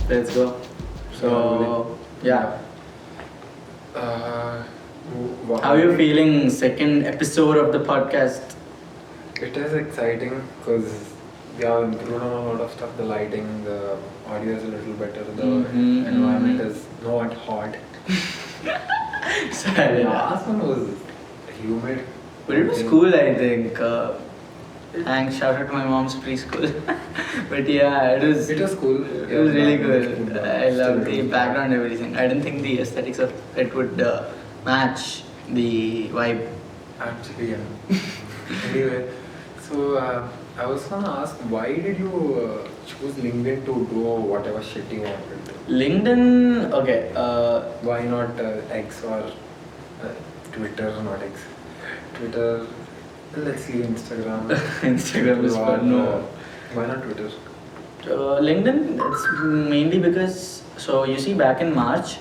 Let's go. So, yeah. How are you feeling? Second episode of the podcast. It is exciting because we have improved on a lot of stuff. The lighting, the audio is a little better. The environment is not hot. Sorry. The last one was humid. But it was cool, I think. Thanks, shout out to my mom's preschool. But yeah, it was cool. It was really good. I love the background and everything. I didn't think the aesthetics of it would match the vibe. Actually, yeah. Anyway, so I was gonna ask, why did you choose LinkedIn to do whatever shit you wanted to do? LinkedIn, okay. Why not X or Twitter? Not X. Twitter. Let's see, Instagram. Instagram is fun. No. Why not Twitter? LinkedIn, it's mainly because, so you see, back in March,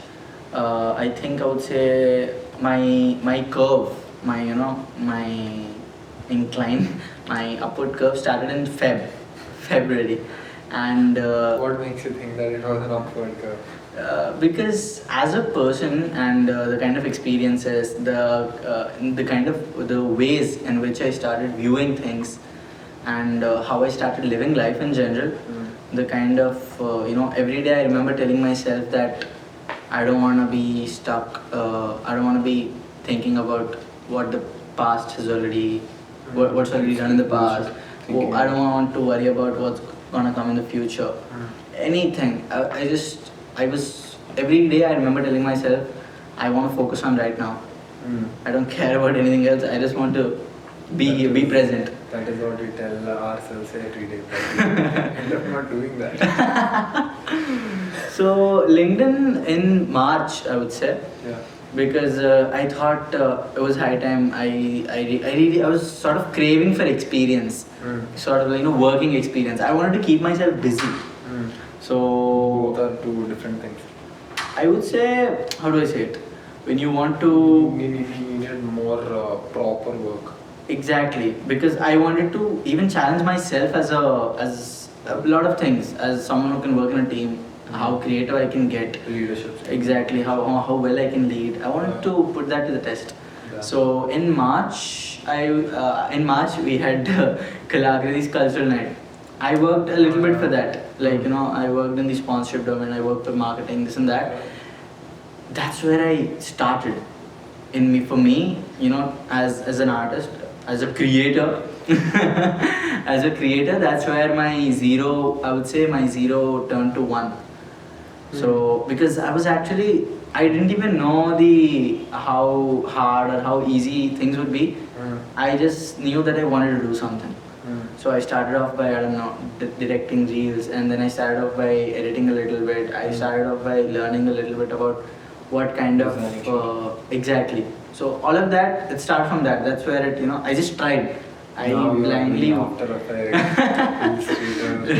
I think I would say my curve, my incline, my upward curve started in February, and what makes you think that it was an upward curve? Because as a person and the kind of experiences, the kind of the ways in which I started viewing things, and how I started living life in general, the kind of every day I remember telling myself that I don't want to be stuck. I don't want to be thinking about what the past has already, what's already done in the past. I don't want to worry about what's gonna come in the future. Anything. I was every day I remember telling myself, I want to focus on right now. I don't care about anything else. I just want to be present. That is what we tell ourselves every day. But we end up not doing that. So LinkedIn in March, I would say. Yeah. Because I thought it was high time. I was sort of craving for experience, sort of working experience. I wanted to keep myself busy. So both are two different things. I would say, how do I say it? When you want to you needed more proper work. Exactly, because I wanted to even challenge myself as a lot of things, as someone who can work in a team, how creative I can get. Leadership. Exactly, how well I can lead. I wanted to put that to the test. Yeah. So in March, we had Kalakriti's cultural night. I worked a little bit for that. I worked in the sponsorship domain. I worked for marketing, this and that. That's where I started. For me, as an artist, as a creator, that's where my zero turned to one. So because I didn't even know how hard or how easy things would be. I just knew that I wanted to do something. So I started off by, directing reels, and then I started off by editing a little bit. I started off by learning a little bit about what kind of exactly. So all of that, it started from that. That's where I just tried. I blindly. After Effects,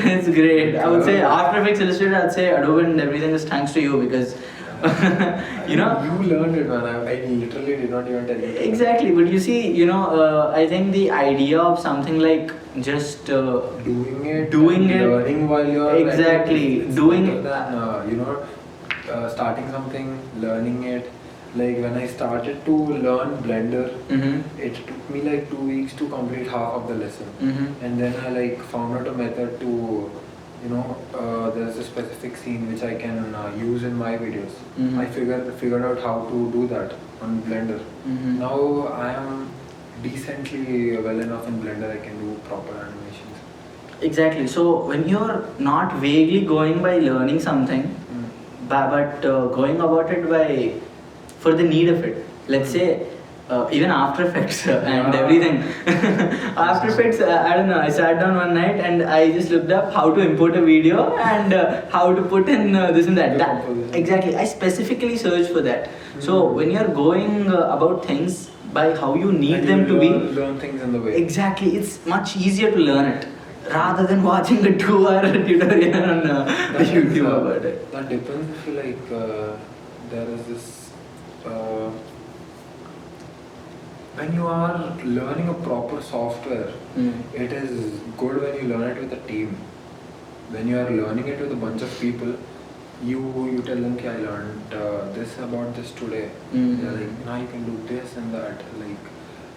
It's great. I would say After Effects, Illustrator, I'd say Adobe and everything is thanks to you, because you learned it, man. I literally did not even tell you. Exactly, but you see, I think the idea of something like just doing it, learning while you're exactly doing it. Starting something, learning it. Like when I started to learn Blender, it took me like 2 weeks to complete half of the lesson, and then I found out a method to, there's a specific scene which I can use in my videos. I figured out how to do that on Blender. Now I am decently well enough in Blender. I can do proper animations. Exactly. So when you're not vaguely going by learning something, but going about it for the need of it. Let's say even After Effects and everything. After Effects, I don't know. I sat down one night and I just looked up how to import a video and how to put in this and that. Exactly. I specifically searched for that. So when you're going about things by how you need them to be, learn things in the way. Exactly. It's much easier to learn it rather than watching the 2-hour tutorial on YouTube about it. That depends if you there is this. When you are learning a proper software, it is good when you learn it with a team. When you are learning it with a bunch of people, you tell them I learned this about this today. They're like, now you can do this and that. Like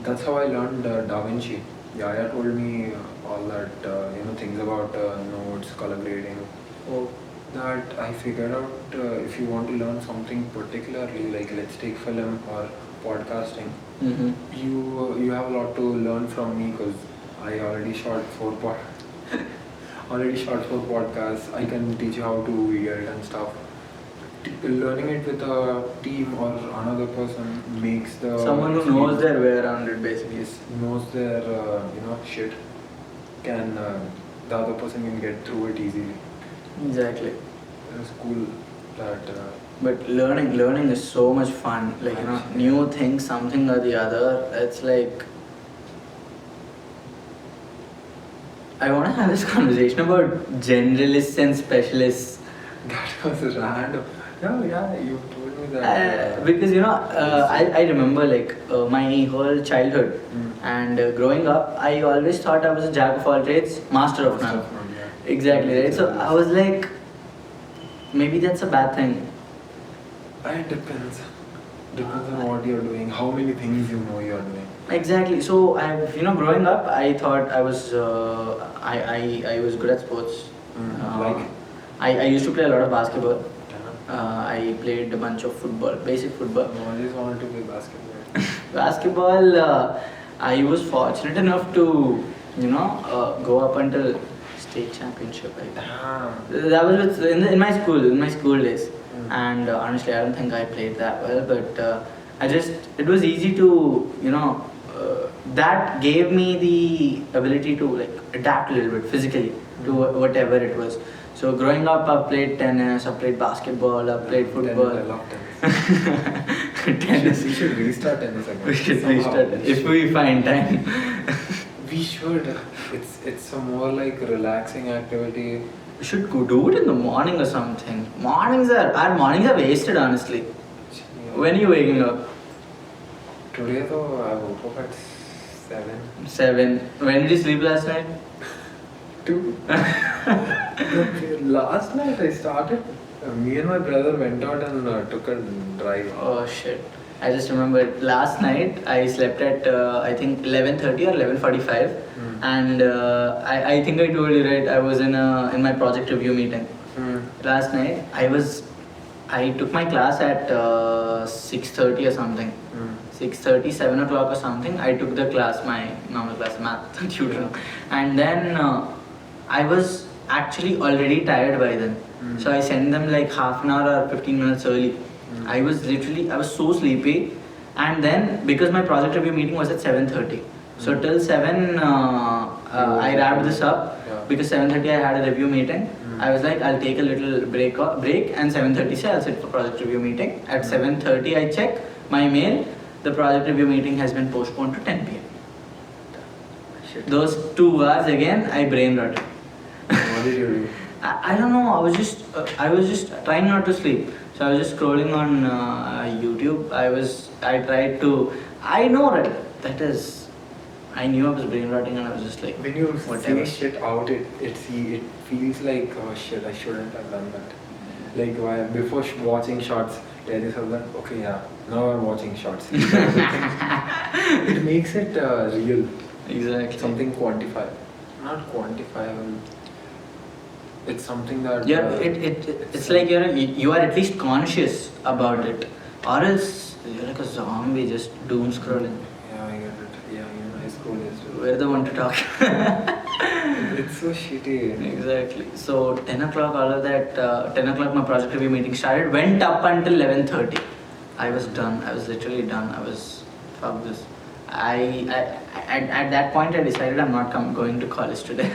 that's how I learned Da Vinci. Yaya told me all that things about notes, color grading. Oh. That I figured out if you want to learn something particularly, like let's take film or podcasting, you have a lot to learn from me because I already shot four podcasts. I can teach you how to edit and stuff. Learning it with a team or another person makes the someone who knows their way around it basically. Yes, knows their shit. Can the other person can get through it easily. Exactly. It's cool that. But learning is so much fun. Like new things, something or the other. It's like I want to have this conversation about generalists and specialists. That was random. Yeah, you told me that. Because I remember like my whole childhood and growing up, I always thought I was a jack of all trades, master of none. Yeah. Exactly, right? So I was like, maybe that's a bad thing. It depends. Depends on what you're doing, how many things you know you're doing. Exactly. So I've growing up, I thought I was I was good at sports. Like I used to play a lot of basketball. I played a bunch of football, basic football. I always wanted to play basketball. Basketball, I was fortunate enough to go up until state championship. That was in my school days. And honestly, I don't think I played that well, but it was easy to that gave me the ability to like adapt a little bit physically to whatever it was. So growing up, I played tennis, I played basketball, I played football. I love tennis. Tennis. We should restart tennis again. We should restart it if we find time. We should. It's a more like relaxing activity. We should go do it in the morning or something. Our mornings are wasted, honestly. When are you waking up? Today though, I woke up at 7. 7. When did you sleep last night? 2. Last night I started. Me and my brother went out and took a drive. Oh shit! I just remembered last night I slept at I think 11:30 or 11:45, and I think I told you right. I was in my project review meeting last night. I took my class at 6:30 or something. 6:30, 7 o'clock or something. I took the class, my normal class, math tutoring, and then I was actually already tired by then. So I sent them like half an hour or 15 minutes early. I was so sleepy, and then because my project review meeting was at 7:30, so till 7 I wrapped this up because 7:30 I had a review meeting. I was like, I'll take a little break and 7:30 say I'll sit for project review meeting. At 7:30 I check my mail. The project review meeting has been postponed to 10 p.m. Those 2 hours again, I brain rotted. What did you do? I don't know. I was just trying not to sleep. So I was just scrolling on YouTube. I tried to. I know right. That is. I knew I was brain rotting, and I was just like. When you whatever. say shit out, it feels like oh shit, I shouldn't have done that. Like before watching shots, tell yourself that okay, yeah, now I'm watching shots. It makes it real. Exactly. Something quantifiable. Not quantifiable. It's something that. Yeah, it's like you are at least conscious about it, or else you're like a zombie just doom scrolling. Yeah, I get it. Yeah, I scroll this. We're the one to talk. It's so shitty. Exactly. So 10 o'clock, all of that. 10 o'clock, my project review meeting started. Went up until 11:30. I was done. I was literally done. I was fuck this. At that point I decided I'm not going to college today.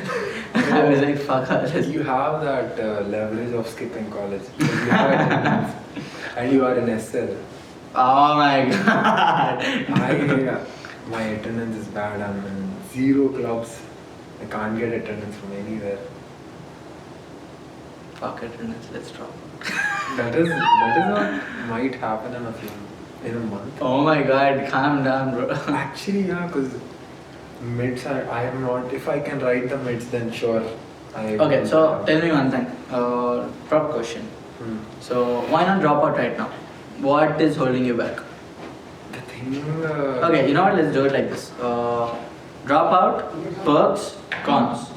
I was like fuck college. You have that leverage of skipping college. You have attendance and you are in SL. Oh my god. My attendance is bad. I'm in 0 clubs. I can't get attendance from anywhere. Fuck attendance. Let's drop. That is what might happen in a month. Oh my god, calm down, bro. Actually, yeah, because mids I am not. If I can write the mids, then sure. Okay, so tell me one thing. Proper question. So why not drop out right now? What is holding you back? The thing. Okay, you know what? Let's do it like this. Drop out, perks, cons.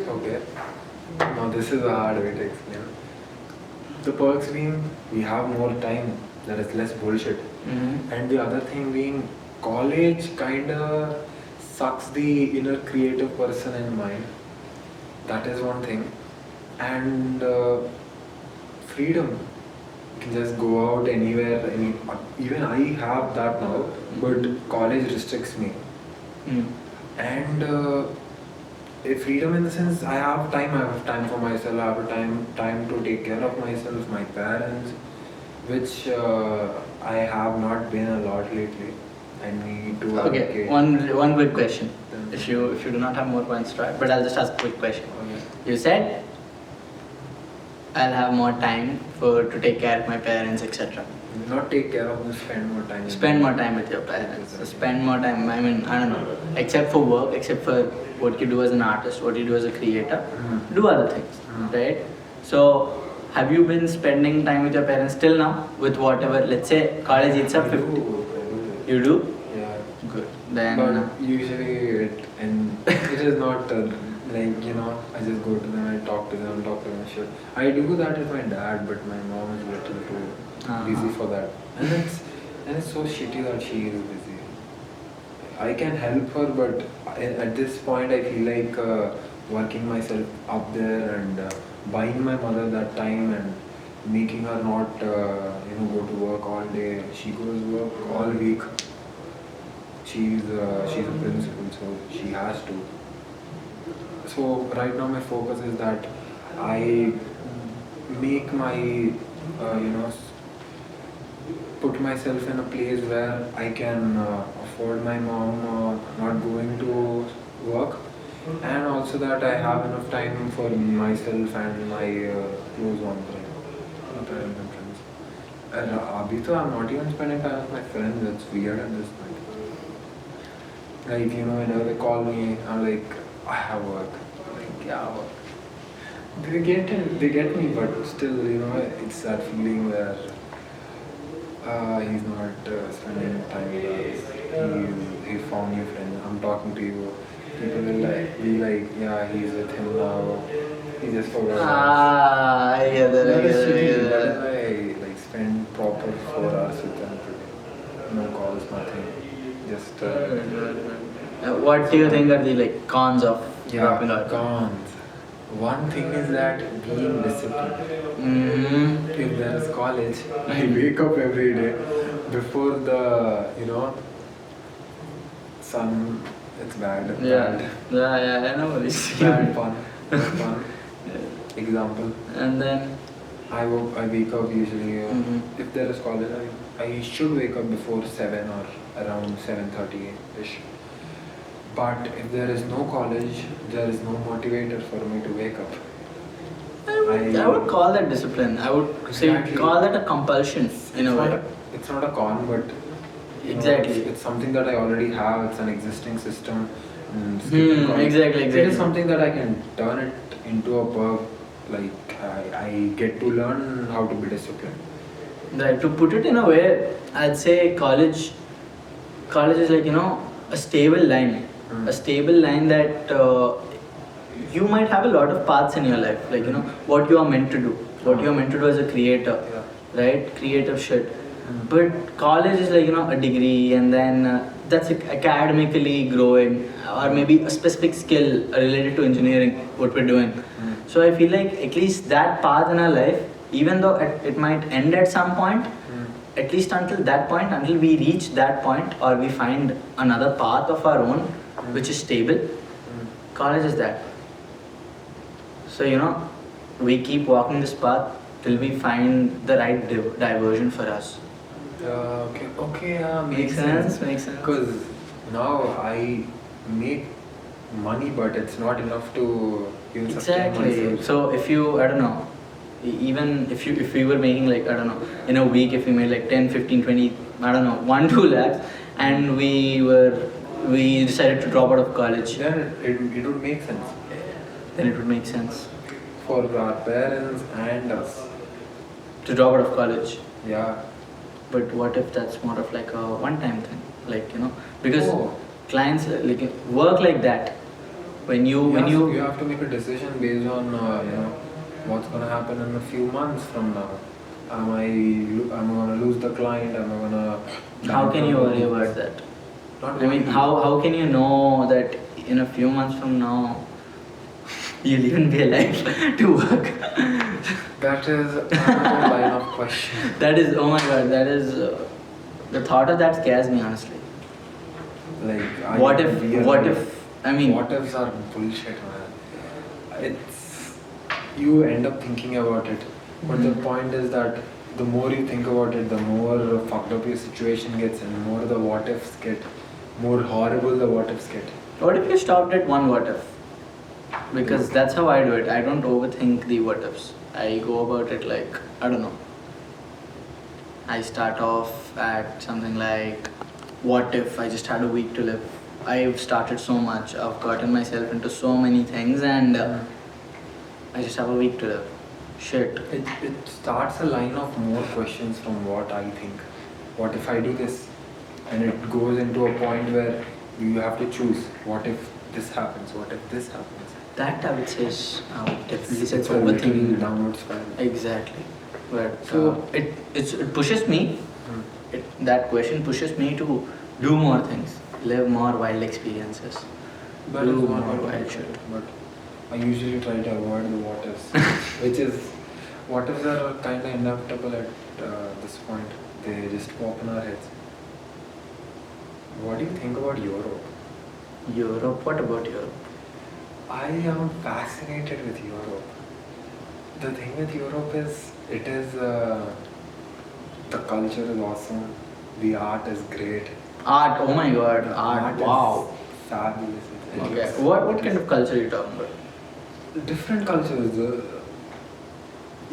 Okay. Now this is a hard way to explain. The perks being we have more time, there is less bullshit. And the other thing being college kinda sucks the inner creative person in mind. That is one thing. And freedom. You can just go out anywhere. Even I have that now, but college restricts me. And freedom in the sense I have time for myself, I have time to take care of myself, my parents, which I have not been a lot lately. I need to Okay, one quick question. If you do not have more points, try. But I'll just ask a quick question. Okay. You said I'll have more time to take care of my parents, etc. Not take care of them, spend more time. Spend more time with your parents. Spend more time. I mean, I don't know. Except for work, except for what you do as an artist, what you do as a creator, do other things, right? So, have you been spending time with your parents till now? With whatever, let's say, college eats up 50. You do? Yeah. Good. Then. But usually it is not like, I just go to them, I talk to them, shit. I do that with my dad, but my mom is a little too busy for that. And it's so shitty that she is busy. I can help her, but at this point I feel like working myself up there and buying my mother that time and making her not go to work all day. She goes work all week. She's a principal, so she has to. So right now my focus is that I make my put myself in a place where I can afford my mom not going to work, and also that I have enough time for myself and my close ones, right? Parents and friends. And abhi to I'm not even spending time with my friends. It's weird at this point. Like, whenever they call me, I'm like, I have work. Like, yeah, work. They get me, but still, it's that feeling where he's not spending time with us. He found new friends. I'm talking to you. People will be like, yeah, he's with him now. He just forgot. I get that. That is why I spend proper 4 hours with them today. No calls, nothing. Just. What do you think are the cons of dropping out? Cons. One thing is that being disciplined. If there is college, I wake up every day before the sun. It's bad. Yeah, I know this. Bad fun. Example. And then I wake up usually. If there is college, I should wake up before 7 or around 7:30ish. But if there is no college, there is no motivator for me to wake up. I would call that discipline. I would say call that a compulsion in a way. It's not a con, but exactly. It's something that I already have. It's an existing system. Exactly. It is something that I can turn it into a perk. Like I get to learn how to be disciplined. Right. To put it in a way, I'd say college is a stable line. A stable line that you might have a lot of paths in your life, what you are meant to do, what you are meant to do as a creator, right? Creative shit. But college is a degree, and then that's academically growing, or maybe a specific skill related to engineering, what we're doing. So I feel like at least that path in our life, even though it might end at some point, at least until that point, until we reach that point or we find another path of our own, which is stable, college is that. So, we keep walking this path till we find the right diversion for us. Makes sense. Because now I make money, but it's not enough to even sustain myself. So if you, I don't know, even if we were making in a week, if we made 10, 15, 20, 1, 2 lakhs, and we decided to drop out of college, then it would make sense. Then it would make sense for our parents and us. to drop out of college. Yeah. But what if that's more of like a one-time thing, like because clients like work like that. When you have to make a decision based on what's gonna happen in a few months from now. Am I gonna lose the client? Am I gonna? How can you worry about that? Not I mean, how can you know that in a few months from now you'll even be alive to work? That is another line of question. That is, oh my god, that is the thought of that scares me honestly. Like, what if I mean, what ifs are bullshit, man. It's you end up thinking about it, but the point is that the more you think about it, the more fucked up your situation gets, and the more the what ifs get, more horrible the what ifs get. What if you stopped at one what if? Because that's how I do it. I don't overthink the what ifs. I go about it like, I don't know. I start off at something like, what if I just had a week to live? I've started so much. I've gotten myself into so many things, and I just have a week to live. Shit. It starts a line of more questions from what I think. What if I do this? And it goes into a point where you have to choose. What if this happens? What if this happens? That I would say is definitely It's it's a little overthinking. downward spiral. Exactly. But So- it pushes me. That question pushes me to do more things, live more wild experiences, That do is more one wild way, shit. but I usually try to avoid the what ifs, which is what ifs are kind of inevitable at this point. They just pop in our heads. What do you think about Europe? Europe. What about Europe? I am fascinated with Europe. The thing with Europe is, the culture is awesome, the art is great. Art. Oh my god. The Art. is Wow. fabulous. Okay. What kind of culture are you talking about? Different cultures, you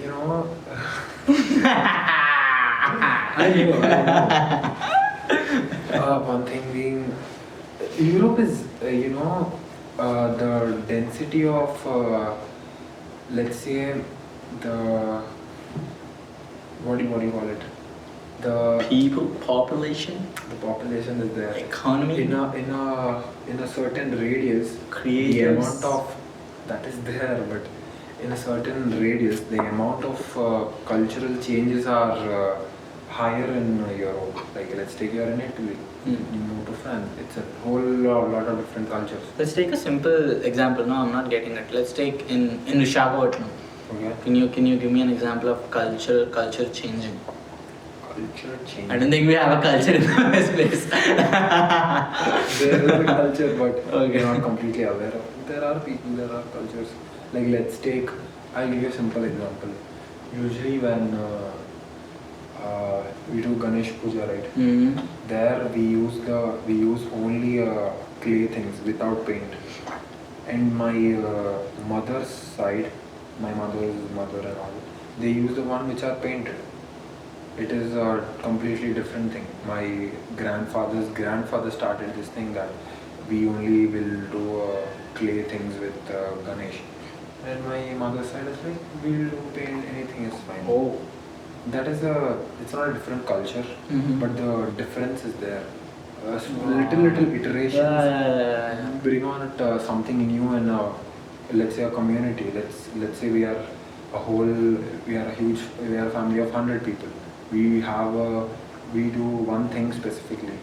know. I know. One thing being, Europe is, the density of, let's say, the what do you call it? The People, population, the population is there. economy. In a certain radius, Creators. the amount of that is there, but in a certain radius, the amount of cultural changes are higher in Europe. Like, let's take you're in Italy, you move to France. It's a whole lot of different cultures. Let's take a simple example. No, I'm not getting it. Let's take in Visakhapatnam. Okay. Can you give me an example of culture changing? Culture change. I don't think we have a culture in the first place. There is a culture, but Okay. we're not completely aware of it. There are people, there are cultures. Like, I'll give you a simple example. Usually when we do Ganesh Puja, right? There we use only clay things without paint. And my mother's side, my mother's mother and all, they use the one which are painted. It is a completely different thing. My grandfather's grandfather started this thing that we only will do clay things with Ganesh. And my mother's side is like, we'll do paint, anything is fine. Oh. It's not a different culture, but the difference is there. Wow. Little iterations Yeah. bring on it something new, and let's say a community. Let's say we are a family of 100 people. We do one thing specifically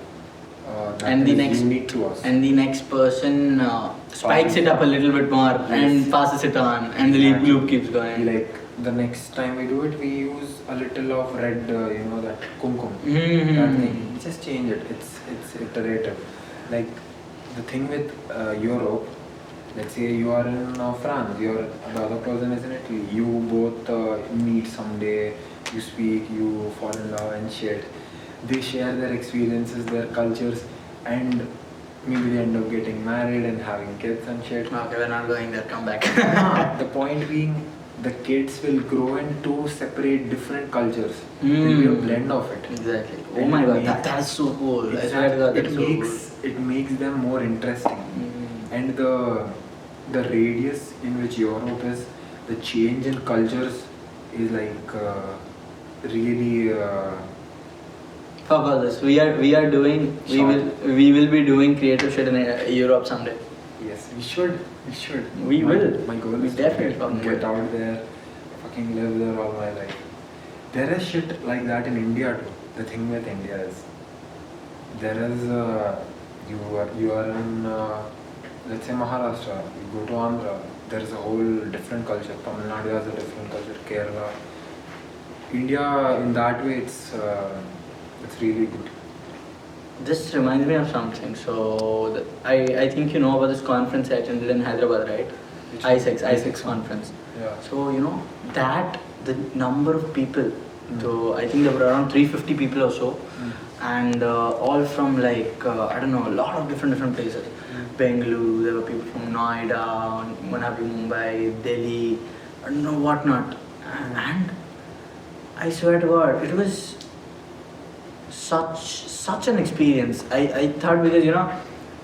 that And the is next unique to us. And the next person spikes it up a little bit more and passes it on, and the loop keeps going. Like, the next time we do it, we use a little of red, that kumkum. Mhm. That thing. We just change it. It's iterative. Like, the thing with Europe, let's say you are in France, the other person is in Italy. You both meet someday, you speak, you fall in love and shit. They share their experiences, their cultures, and maybe they end up getting married and having kids and shit. Okay, we're not going there. Come back. The point being, the kids will grow into separate different cultures. There will be a blend of it. Exactly. Oh And my it god, makes- that's so cool. I Exactly. swear to God, that's so cool. It makes them more interesting. And the radius in which Europe is, the change in cultures is like really Fuck all this. We are doing. We will be doing creative shit in Europe someday. yes, we should. We will. My goal We is definitely to fucking get will. out there, fucking live there all my life. There is shit like that in India too. The thing with India is, there is you are in let's say Maharashtra. You go to Andhra. There is a whole different culture. Tamil Nadu has a different culture. Kerala. India in that way it's really good. This reminds me of something. So I think you know about this conference I attended in Hyderabad, right? Which I6 conference. Yeah. So you know that the number of people. So I think there were around 350 people or so, and all from like I don't know, a lot of different places. Bengaluru, there were people from Noida, Manabi, Mumbai, Delhi, I don't know whatnot, and I swear to God, it was such an experience. I thought, because you know,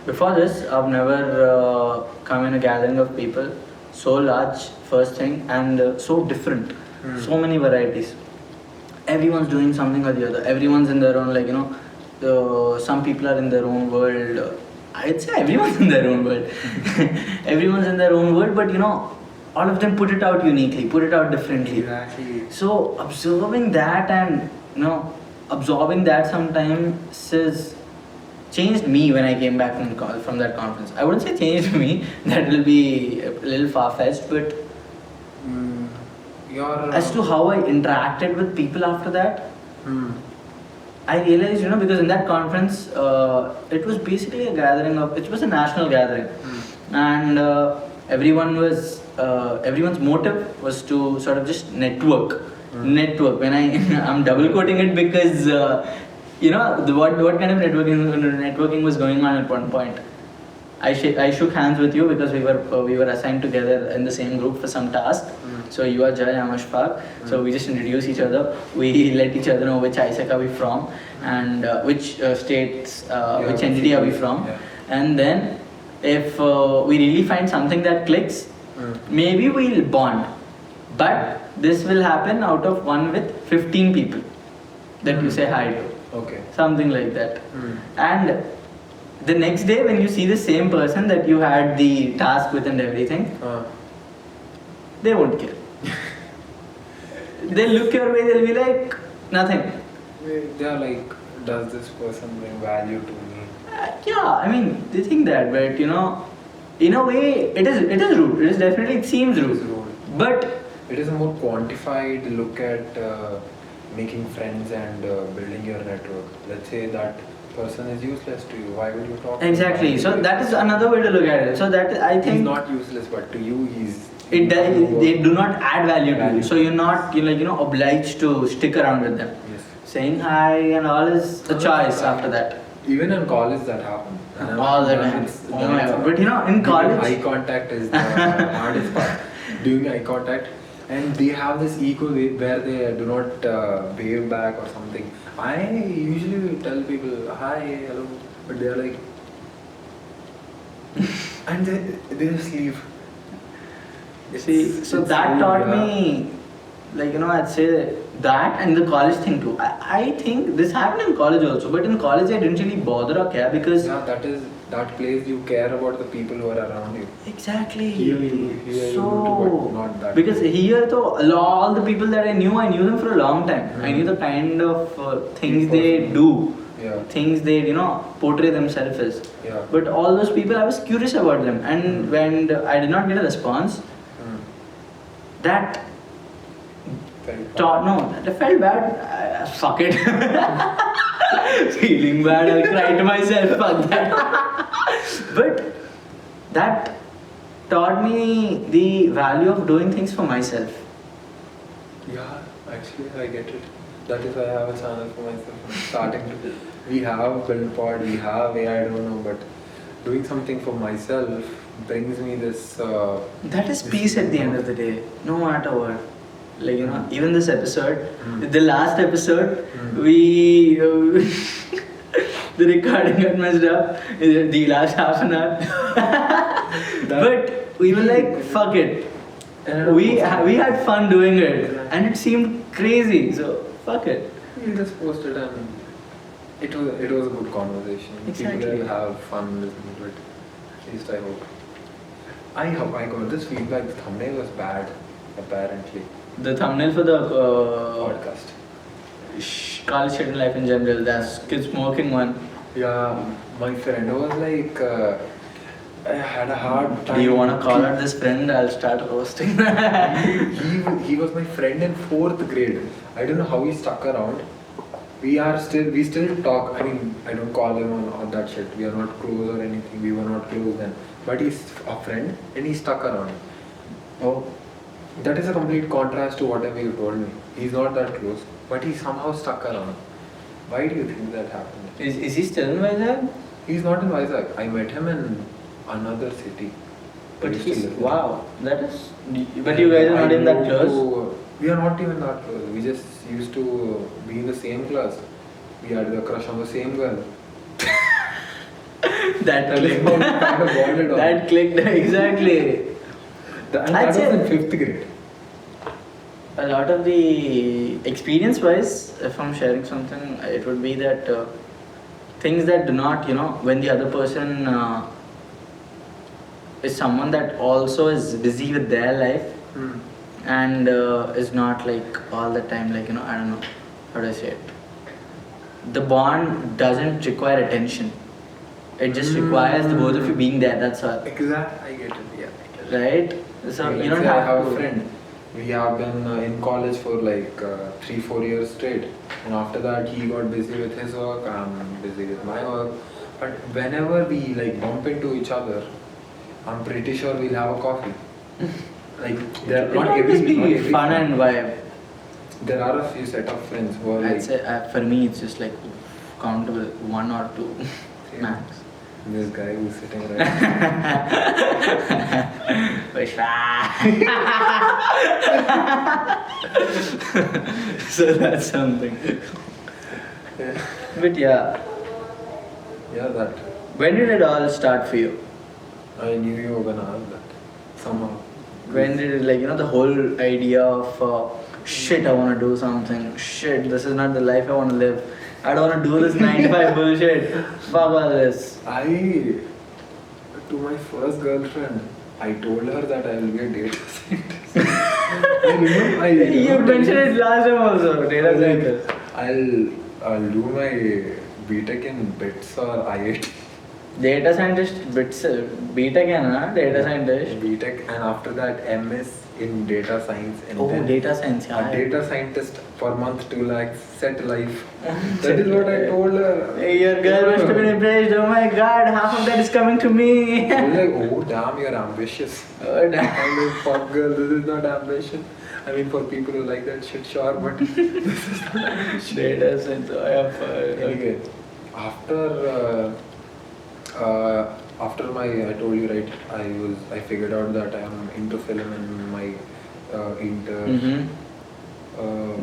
before this I've never come in a gathering of people so large, first thing, and so different, so many varieties. Everyone's doing something or the other. Everyone's in their own, like, you know, some people are in their own world. I'd say everyone's in their own world. Everyone's in their own world, but you know, all of them put it out uniquely, put it out differently. Exactly. So observing that, and you know, absorbing that sometimes has changed me when I came back from that conference. I wouldn't say changed me. That will be a little far-fetched, but as to how I interacted with people after that, I realized, you know, because in that conference, it was basically a gathering of, it was a national gathering, and everyone's motive was to sort of just network. When I'm double quoting it because you know what kind of networking was going on at one point. I shook hands with you because we were assigned together in the same group for some task. So you are Jai, I'm Ashfaq. So we just introduced each other. We let each other know which ISEC are we from, and which states, which entity are we from. Yeah. And then if we really find something that clicks, maybe we'll bond. But this will happen out of one with 15 people that you say hi to. Okay. Something like that. And the next day when you see the same person that you had the task with and everything, they won't care. They'll look your way, they'll be like, nothing. They are like, does this person bring value to me? Yeah, I mean, they think that, but you know, in a way, it is rude. It is definitely, it seems rude. But it is a more quantified look at making friends and building your network. Let's say that person is useless to you. Why would you talk? Exactly. To him? So that is another way to look at it. So that I think he's not useless, but to you he's. They do not add value to you. So you're not obliged to stick around with them. Yes. Saying hi and all is a choice after that. Even in college that happens. All the time. Oh my God. But you know, in college, eye contact is the hardest part. Doing eye contact, and they have this ego where they do not wave back or something. I usually tell people hi, hello, but they are like, and they just leave. See, so that taught me, like, you know, I'd say that, and the college thing too. I think this happened in college also, but in college I didn't really bother or care because... Yeah, that place you care about the people who are around you. Exactly. Here you do, but not that. Because here though, all the people that I knew them for a long time. I knew the kind of things they do. Yeah. Things they, you know, portray themselves as. Yeah. But all those people, I was curious about them. And when I did not get a response, that felt bad. Fuck it. Feeling bad, I'll cry to myself. Fuck that. But that taught me the value of doing things for myself. Yeah, actually, I get it. That is why I have a channel for myself. I'm starting to. We have build pod, we have AI, I don't know, but doing something for myself brings me this. That is peace at the end of the day, no matter what. Like, you know, even this episode, the last episode, we the recording got messed up. The last half an hour, but we were like, fuck it. We had fun doing it, and it seemed crazy. So fuck it. He just posted and it was a good conversation. Exactly. People will have fun listening to it. At least I hope. I got this feedback. The thumbnail was bad, apparently. The thumbnail for the Podcast. college student life in general, that's kid smoking one. Yeah, my friend was like, I had a hard time. Do you want to call out this friend? I'll start roasting. he was my friend in 4th grade. I don't know how he stuck around. We still talk. I mean, I don't call him on that shit. We are not close or anything. We were not close then. But he's a friend and he stuck around. Oh. That is a complete contrast to whatever you told me. He's not that close, but he somehow stuck around. Why do you think that happened? Is he still in Vizag? He's not in Vizag. I met him in another city. But I used to he's, live there. wow, that is, but you guys are not even that close? We are not even that close. We just used to be in the same class. We had a crush on the same girl. That clicked. Kind of bonded on. That clicked, exactly. And that was in 5th grade. A lot of the experience wise, if I'm sharing something, it would be that things that do not, when the other person is someone that also is busy with their life and is not like all the time, like, I don't know, how do I say it? The bond doesn't require attention. It just requires the both of you being there, that's all. Exactly, I get it, yeah. Right? So Like, you don't I have have to. a friend. We have been in college for like 3-4 years straight, and after that he got busy with his work, I'm busy with my work. But whenever we like bump into each other, I'm pretty sure we'll have a coffee. Like there It'll not always every, be not every fun friend. and vibe. There are a few set of friends who are I'd like say for me it's just like countable 1 or 2 Same. max. this guy who's sitting right now. So that's something. Yeah. But yeah, Yeah, that. when did it all start for you? I knew you were gonna ask that somehow. When did it, like, the whole idea of shit, I want to do something, shit, this is not the life I want to live, I don't want to do this 9 to 5 bullshit, fuck all this. To my first girlfriend, I told her that I will be a data scientist. I remember You mentioned it last time also, data like, scientist. I'll do my BTech in bits or IIT. Data scientist, bits, BTech hai na, data scientist. BTech and after that MS in data science and Oh, then data science, yeah. a data scientist per month 2 lakhs, set life. That is what I told her. Hey, your girl must have been impressed. Oh my god, half of that is coming to me. I was like, oh damn, you're ambitious. Oh, damn. I'm like, fuck girl, this is not ambition. I mean, for people who like that shit, sure, but this is not ambition. Data science, I have. Anyway, after I told you right, I figured out that I am into film in my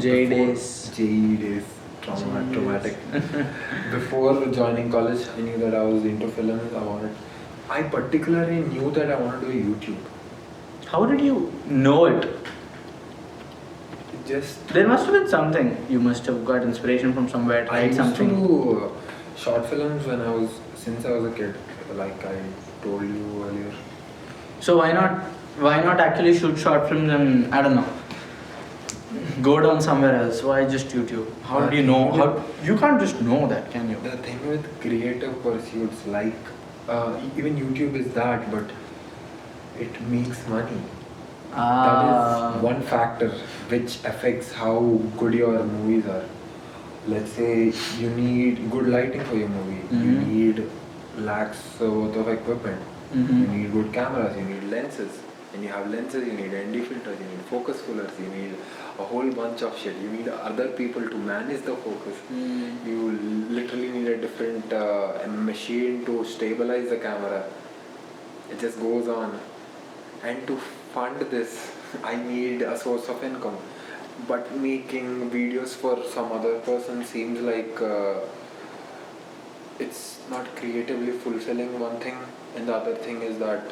JE before- days. JE days, traumatic. Before joining college, I knew that I was into films. I particularly knew that I wanted to do YouTube. How did you know it? Just There must have been something. You must have got inspiration from somewhere, I tried used something. to do short films since I was a kid, like I told you earlier. So why not actually shoot short films and, I don't know, go down somewhere else? Why just YouTube? How do you know? You can't just know that, can you? The thing with creative pursuits, like even YouTube is that, but it makes money. That is one factor which affects how good your movies are. Let's say you need good lighting for your movie. You need lakhs worth of equipment. You need good cameras. You need lenses. When you have lenses, you need ND filters. You need focus pullers. You need a whole bunch of shit. You need other people to manage the focus. You literally need a different machine to stabilize the camera. It just goes on. And to fund this, I need a source of income. But making videos for some other person seems like it's not creatively fulfilling, one thing. And the other thing is that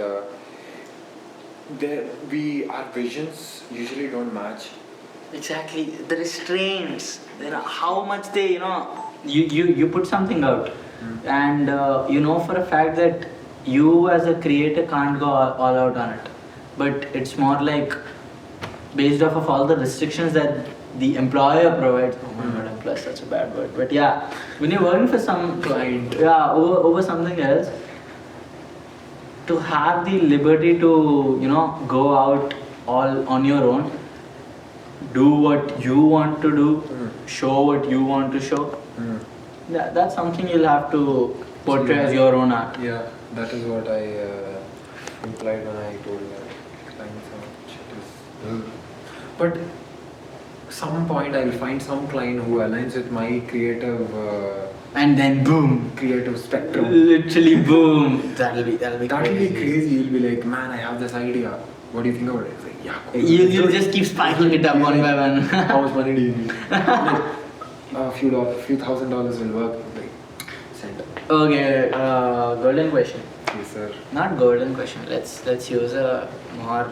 our visions usually don't match. Exactly, the restraints, how much they, you put something out, and you know for a fact that you as a creator can't go all out on it, but it's more like based off of all the restrictions that the employer provides. Oh my god, employer is such a bad word, but yeah, when you're working for some Client. yeah, over something else, to have the liberty to go out all on your own, do what you want to do, show what you want to show. That's something you'll have to portray as your own art. Yeah, that is what I implied when I told that clients shit is. But some point I'll find some client who aligns with my creative. And then boom, Creative spectrum. literally boom. That'll be crazy. You'll be like, man, I have this idea. What do you think about it? It's like, yeah. Cool. You'll just keep spiking it up one by one. How much money do you need? Like, a few $1,000 will work. Like, send it. Okay, golden question. Yes, sir. Not golden question. Let's use a more.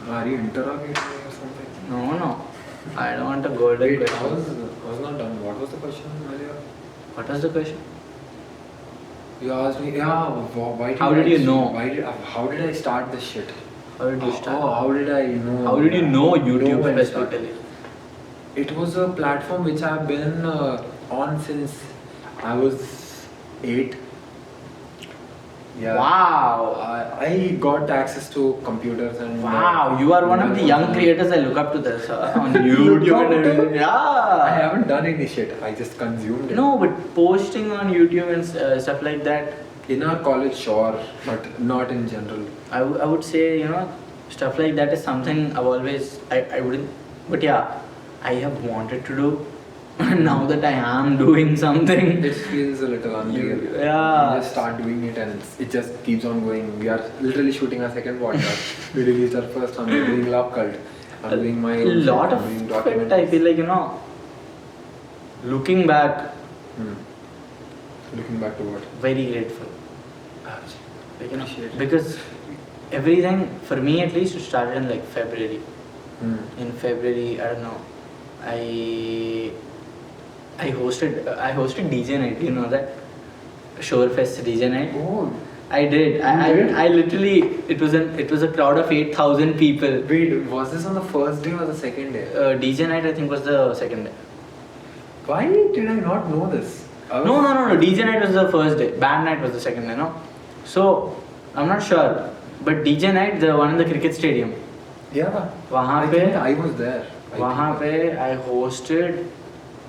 Are you interrogating me or something? No. I don't want a golden Wait, question. I was not done. What was the question earlier? What was the question? You asked me, yeah, why How did you know? How did I start this shit? How did you start? Oh, how did I know? How did you know YouTube when I started? specifically? It was a platform which I've been on since I was 8. Yeah. Wow. I got access to computers and. Wow, you are one of the young creators I look up to this on YouTube and everything. I Yeah. haven't done any shit. I just consumed it. No, but posting on YouTube and stuff like that, In our college, sure, but not in general. I would say, stuff like that is something I've always, I wouldn't, but yeah, I have wanted to do. Now that I am doing something. It feels a little unreal. Yeah. You just start doing it and it just keeps on going. We are literally shooting our second podcast. We released our first one. We're doing Love Cult. I'm doing my A own lot shit. of I'm doing it, I feel like, looking back, Hmm. Looking back to what? very grateful. Like, Appreciate it. because everything, for me at least, it started in like February. Hmm. In February, I don't know, I hosted DJ night. You know that Shorefest DJ night. Oh, I did. I literally, it was a crowd of 8,000 people. wait, was this on the first day or the second day? DJ night I think was the second day. Why did I not know this? No. DJ night was the first day. Band night was the second day. No. So I'm not sure, but DJ night, the one in the cricket stadium. Yeah. वहाँ I पे think I was there. वहाँ पे I hosted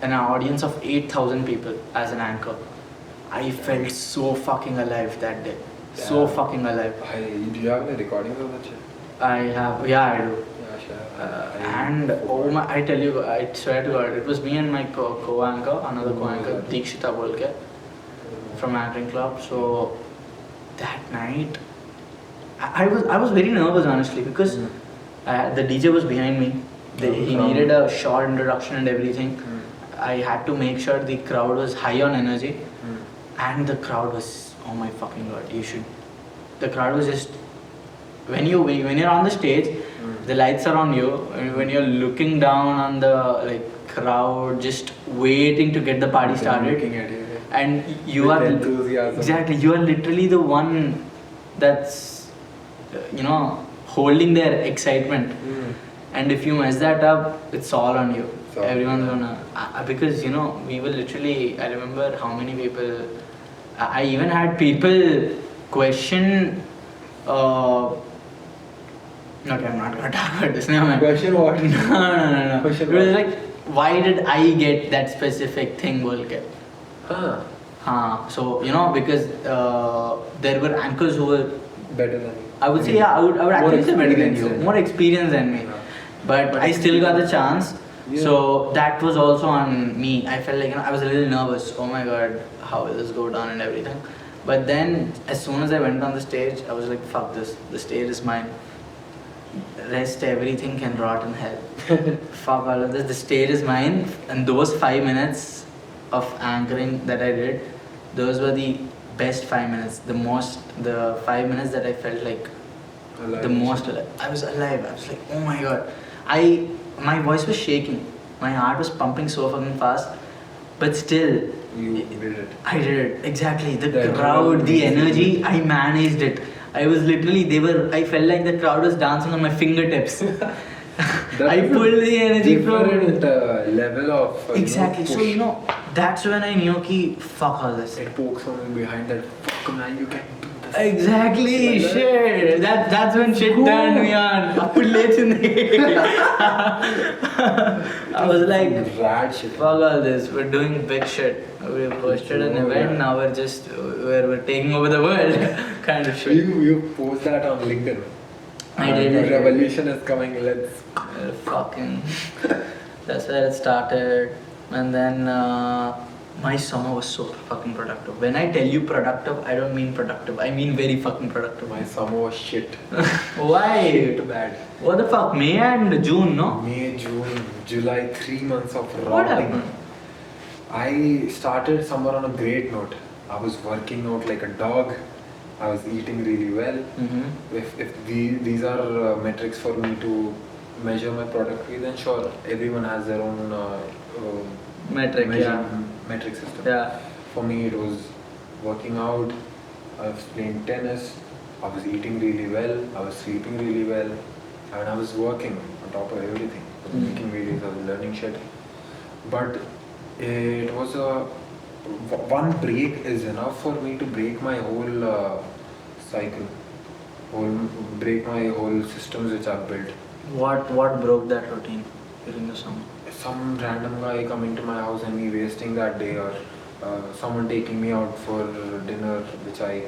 an audience of 8,000 people as an anchor. I felt so fucking alive that day. So Yeah. fucking alive. Do you have any recordings of that shit? I have, yeah, I do. Yeah, sure. And oh my, I tell you, I swear to God, it was me and my co-anchor, another co-anchor, Deekshita Bolke, from Anchoring Club. So that night, I was very nervous honestly because the DJ was behind me. He needed a short introduction and everything. I had to make sure the crowd was high on energy, and the crowd was, oh my fucking God, you should. The crowd was just, when you're on the stage, the lights are on you. When you're looking down on the crowd, just waiting to get the party started, Looking at you. and you With are enthusiasm. exactly, you are literally the one that's holding their excitement. And if you mess that up, it's all on you. So, Everyone's gonna because we were literally. I remember how many people. I even had people question. Okay, I'm not gonna talk about this now, man. Question what? No. Question It was what? like, why did I get that specific thing, Bolke? Huh. So because there were anchors who were. Better than you. I would say I would actually say better than you, experienced. more experienced than me. Yeah. But I still got the chance. Yeah. So that was also on me. I felt like I was a little nervous. Oh my God, how will this go down and everything. But then as soon as I went on the stage, I was like, fuck this. The stage is mine. Rest everything can rot in hell. Fuck all of this. The stage is mine. And those 5 minutes of anchoring that I did, those were the best 5 minutes. The 5 minutes that I felt like Alive. the most alive. I was alive. I was like, oh my God. I my voice was shaking. My heart was pumping so fucking fast. But still, You did it. I did it. Exactly. The The crowd, the adrenaline. energy, I managed it. I was literally, I felt like the crowd was dancing on my fingertips. I pulled the energy from. Different level of. Exactly. So, push. that's when I knew ki, fuck all this. It pokes someone behind that. Fuck man, you can do this. Exactly, Like that. shit. That's when shit turned me on. I was like, Rad shit. fuck all this. We're doing big shit. We hosted an Oh, event. yeah. Now we're taking over the world, kind of shit. You post that on LinkedIn. I did. Revolution is coming. Let's. Fucking. That's where it started, and then my summer was so fucking productive. When I tell you productive, I don't mean productive. I mean very fucking productive. My summer was shit. Why? Shit bad. What the fuck? May and June, no? May, June, July, 3 months of What rotting. happened? I started summer on a great note. I was working out like a dog. I was eating really well. Mm-hmm. If these are metrics for me to measure my productivity, then sure, everyone has their own Metric, metric system. Yeah. For me, it was working out. I was playing tennis. I was eating really well. I was sleeping really well, and I was working on top of everything. I was making videos. I was learning shit. But it was one break is enough for me to break my whole cycle, break my whole systems which I've built. What broke that routine during the summer? Some random guy coming to my house and me wasting that day, or someone taking me out for dinner, which I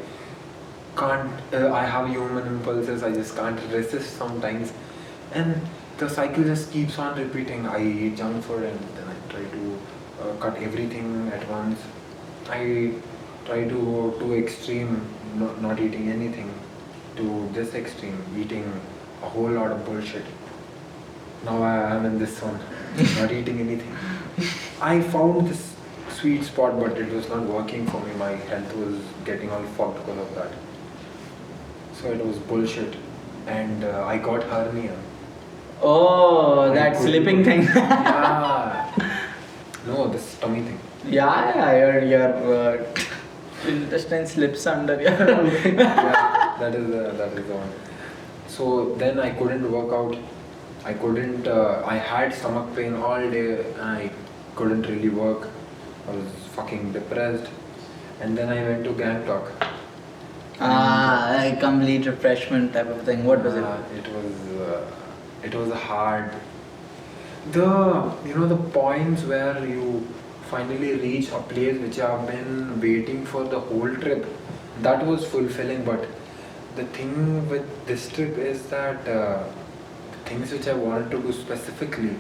can't. I have human impulses. I just can't resist sometimes, and the cycle just keeps on repeating. I eat junk food and then I try to cut everything at once. I try to go to extreme, not eating anything, to this extreme, eating a whole lot of bullshit. Now I am in this one, not eating anything. I found this sweet spot, but it was not working for me. My health was getting all fucked because of that. So it was bullshit, and I got hernia. Oh, I that couldn't- slipping thing. Yeah. No, this tummy thing. Yeah, your intestine slips under your. Yeah, that is the one. So then I couldn't work out. I couldn't. I had stomach pain all day, and I couldn't really work. I was fucking depressed, and then I went to gang talk. Like complete refreshment type of thing. What was it? It was hard. The points where you finally reach a place which you have been waiting for the whole trip, that was fulfilling. But the thing with this trip is that things which I wanted to do specifically,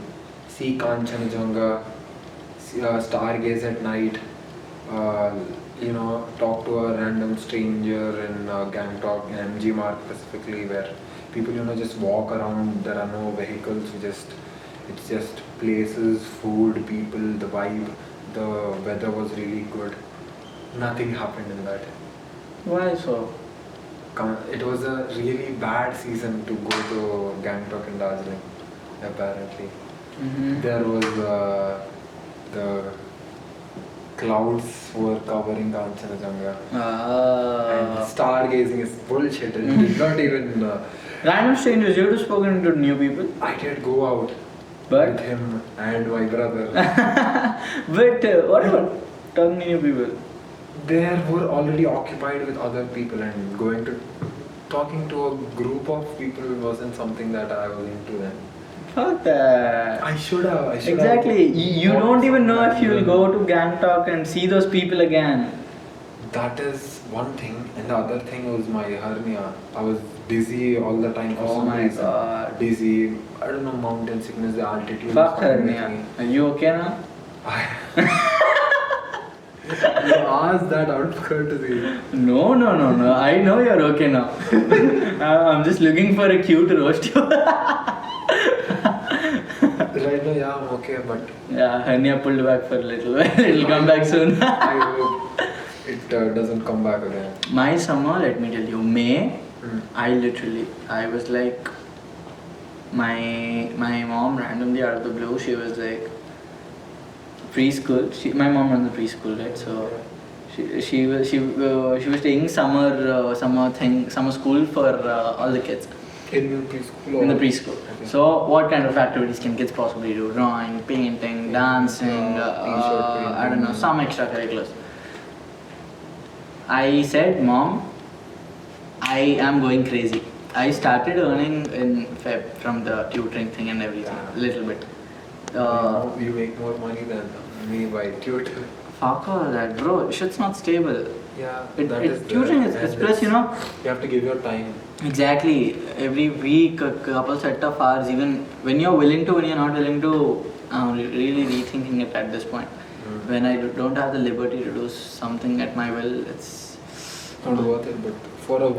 see Kanchanjunga, stargaze at night, talk to a random stranger in Gangtok, in MG Mark specifically, where people just walk around. There are no vehicles. It's just places, food, people, the vibe. The weather was really good. Nothing happened in that. Why so? It was a really bad season to go to Gangtok and Darjeeling, apparently. Mm-hmm. There was the clouds were covering Kanchanjunga. And stargazing is bullshit. It did not even. Random strangers, you have spoken to new people. I did go out But? with him and my brother. But what about talking to new people? They were already occupied with other people, and talking to a group of people wasn't something that I was into then. Fuck that. I should have. Exactly. You don't even know if you'll go to Gangtok and see those people again. That is one thing, and the other thing was my hernia. I was dizzy all the time for Oh some my reason. God. Dizzy. I don't know, mountain sickness, the altitude. Fuck was fucking with hernia. me. Are you okay now? You asked that out of courtesy. No. I know you're okay now. I'm just looking for a cue to roast you. Right now, yeah, I'm okay, but Yeah, hernia pulled back for a little while. It'll come back soon. I hope it doesn't come back again. My summer, let me tell you, May, Mm. I was like, my mom randomly out of the blue, she was like, preschool. My mom runs a preschool, right? So she was taking summer school for all the kids. In the preschool? In the preschool. Okay. So what kind of activities can kids possibly do? Drawing, painting, dancing, I don't know, some extracurriculars. I said, Mom, I am going crazy. I started earning in Feb from the tutoring thing and everything, a little bit. You make more money than me by tutor. Fuck all that, bro. Shit's not stable. Yeah, tutoring is plus, you know. You have to give your time. Exactly. Every week, a couple set of hours. Even when you're willing to, when you're not willing to, I'm really rethinking it at this point. When I don't have the liberty to do something at my will, it's not worth it. But for a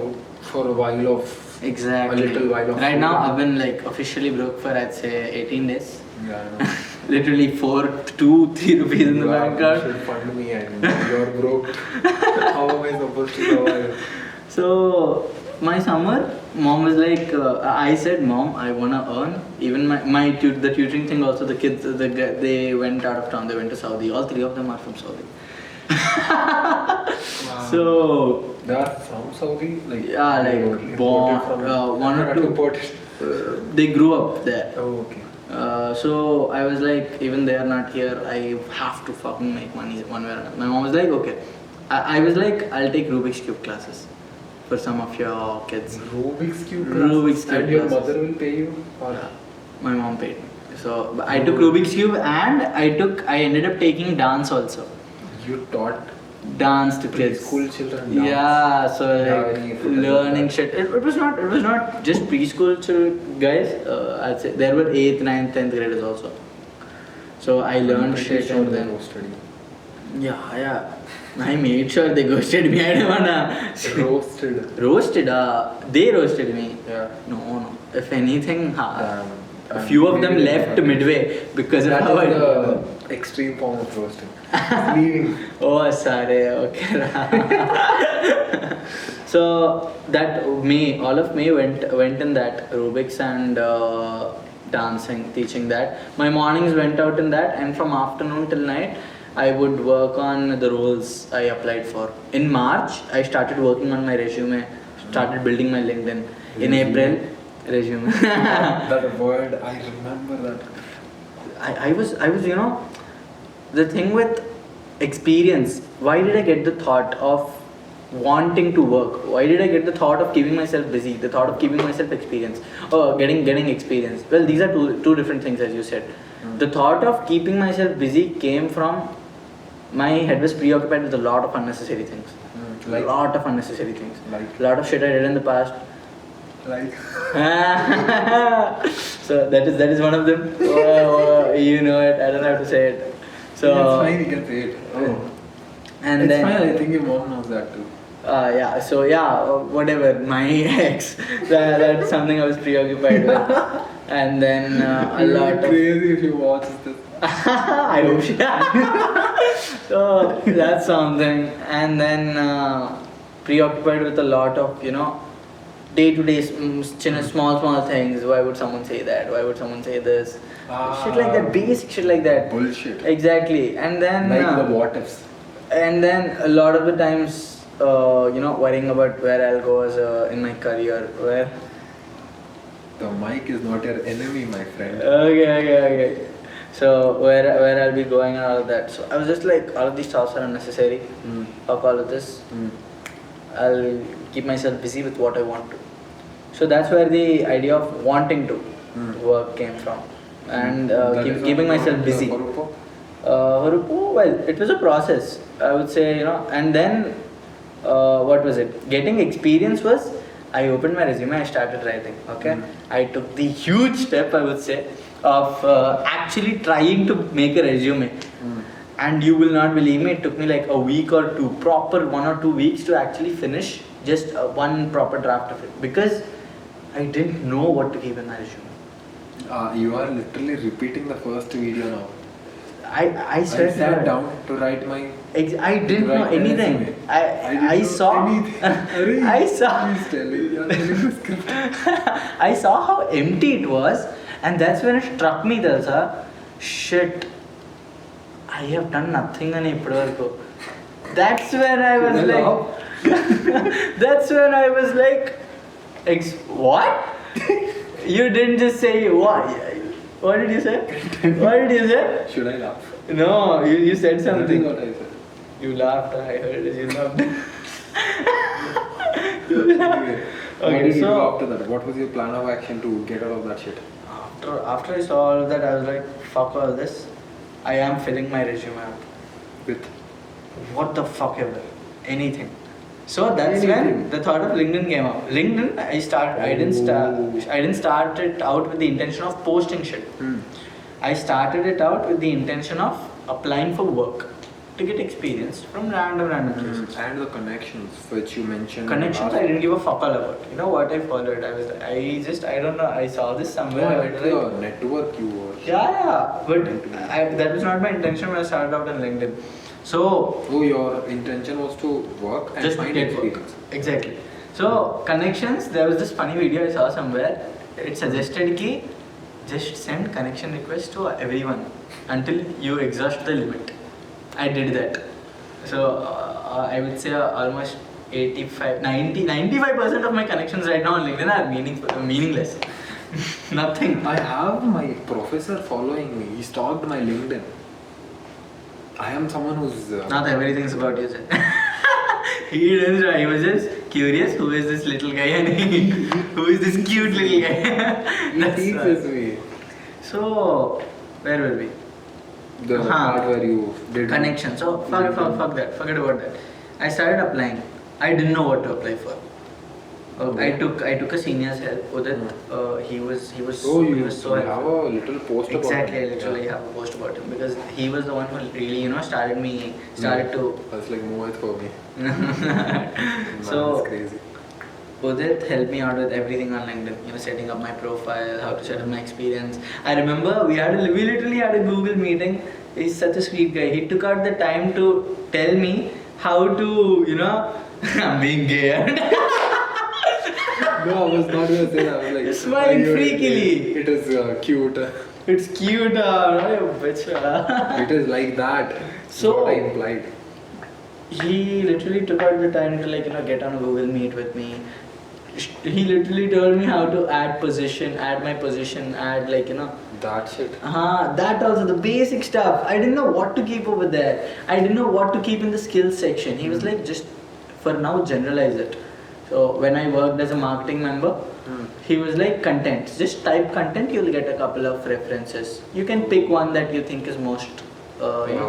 while of exactly. A little while of right now, I've been like officially broke for I'd say 18 days. Yeah, I know. Literally 2-3 rupees in the bank card. You should fund me and you're broke. How am I supposed to survive? So my summer, mom was like, I said, Mom, I wanna earn. Even the tutoring thing also, the kids, they went out of town. They went to Saudi. All 3 of them are from Saudi. Wow. So they are from Saudi, like yeah, like born one or two. They grew up there. Oh, okay. So I was like, even they are not here, I have to fucking make money one way or another. My mom was like, okay. I was like, I'll take Rubik's Cube classes for some of your kids. Rubik's Cube classes? Rubik's Cube and your classes. mother will pay you? Or? Yeah, my mom paid me. So I took Rubik's Cube and I ended up taking dance also. You taught dance to kids. Preschool children dance? Yeah, so like learning shit. It was not just preschool guys. I'd say there were 8th, 9th, 10th graders also. So I learned shit from them. Yeah. I made sure they ghosted me. I don't wanna roasted. Roasted? They roasted me. Yeah. No. If anything, a few of them left midway because that of how is the extreme form of roasting. Leaving. Oh, sorry. Okay. So that all of May went in that aerobics and dancing, teaching that. My mornings went out in that, and from afternoon till night, I would work on the roles I applied for. In March, I started working on my resume, started building my LinkedIn. In April, resume. That word, I remember that. I was, the thing with experience, why did I get the thought of wanting to work? Why did I get the thought of keeping myself busy, the thought of keeping myself experience, or getting experience? Well, these are two different things, as you said. The thought of keeping myself busy came from my head was preoccupied with a lot of unnecessary things. Like, a lot of unnecessary things. Like, a lot of shit I did in the past. Like. So that is one of them. You know it. I don't have to say it. So it's fine. You can say it. Oh. And it's then fine. I think your mom knows that too. Yeah. So whatever. My ex. That's something I was preoccupied with. And then a lot of. Crazy if you watch this. I hope she does. So that's something. And then preoccupied with a lot of day-to-day small things. Why would someone say that? Why would someone say this? Shit like that, basic shit like that. Bullshit. Exactly. And then like the what-ifs. And then a lot of the times, worrying about where I'll go as in my career. Where the mic is not your enemy, my friend. Okay. So where I'll be going and all of that. So I was just like, all of these thoughts are unnecessary. Fuck all of this. I'll keep myself busy with what I want to. So that's where the idea of wanting to work came from. And keeping myself busy. Harupo, well, it was a process, I would say, and then what was it? Getting experience was, I opened my resume, I started writing, okay? I took the huge step, I would say, of actually trying to make a resume. And you will not believe me, it took me like a week or two, proper 1 or 2 weeks to actually finish just one proper draft of it. Because I didn't know what to keep in my resume. You are literally repeating the first video now. I I swear to sat God. down to write my. I didn't know write my anything. resume. I didn't saw. know anything. Arey, I saw. He's telling, you're telling the script. I saw how empty it was, and that's when it struck me, Dalsa. Shit, I have done nothing on April. That's when I was Should I like, that's when I was like, what? You didn't just say what? What did you say? What did you say? Should I laugh? No, you said That is something. what I said. You laughed. I heard it. You laughed. Anyway, what Okay, did you do so after that? What was your plan of action to get out of that shit? after I saw all of that, I was like, fuck all this. I am filling my resume up. With What the fuck ever, anything. So that's Anything. when the thought of LinkedIn came up. LinkedIn, I didn't start it out with the intention of posting shit. I started it out with the intention of applying for work to get experience from random places. And the connections which you mentioned. Connections I didn't give a fuck all about. You know what I followed? I don't know. I saw this somewhere. No, I I was meant like, the network you were. yeah, but that was not my intention when I started out on LinkedIn. So So your intention was to work and just find get experience. work. Exactly. So connections. There was this funny video I saw somewhere. It suggested ki just send connection request to everyone until you exhaust the limit. I did that. So I would say almost 95% of my connections right now on LinkedIn are meaningless. Nothing. I have my professor following me. He stalked my LinkedIn. I am someone who's. Not everything's about you, sir. He didn't try. He was just curious. Who is this little guy? And who is this cute little guy? That's He why. teaches me. So, where were we? The part where you did Connection. So, fuck that. Forget about that. I started applying. I didn't know what to apply for. I took a senior's help. Udit, he was Oh, he you was so have helpful. a little post Exactly, I about it. literally have a post about him because he was the one who really, started to. That's like Mohit for me. So, It's crazy. Udit helped me out with everything on LinkedIn, setting up my profile, how to set up my experience. I remember we literally had a Google meeting. He's such a sweet guy. He took out the time to tell me how to, I'm being gay. No, I was not gonna say that. I was like, You're smiling "Oh, freakily." It is cute. It's cute, bitch. It is like that. So- what I implied. He literally took out the time to get on a Google Meet with me. He literally told me how to add my position, add That shit. that also the basic stuff. I didn't know what to keep over there. I didn't know what to keep in the skills section. He was like, just for now generalize it. So when I worked as a marketing member, he was like, content. Just type content, you'll get a couple of references. You can pick one that you think is most,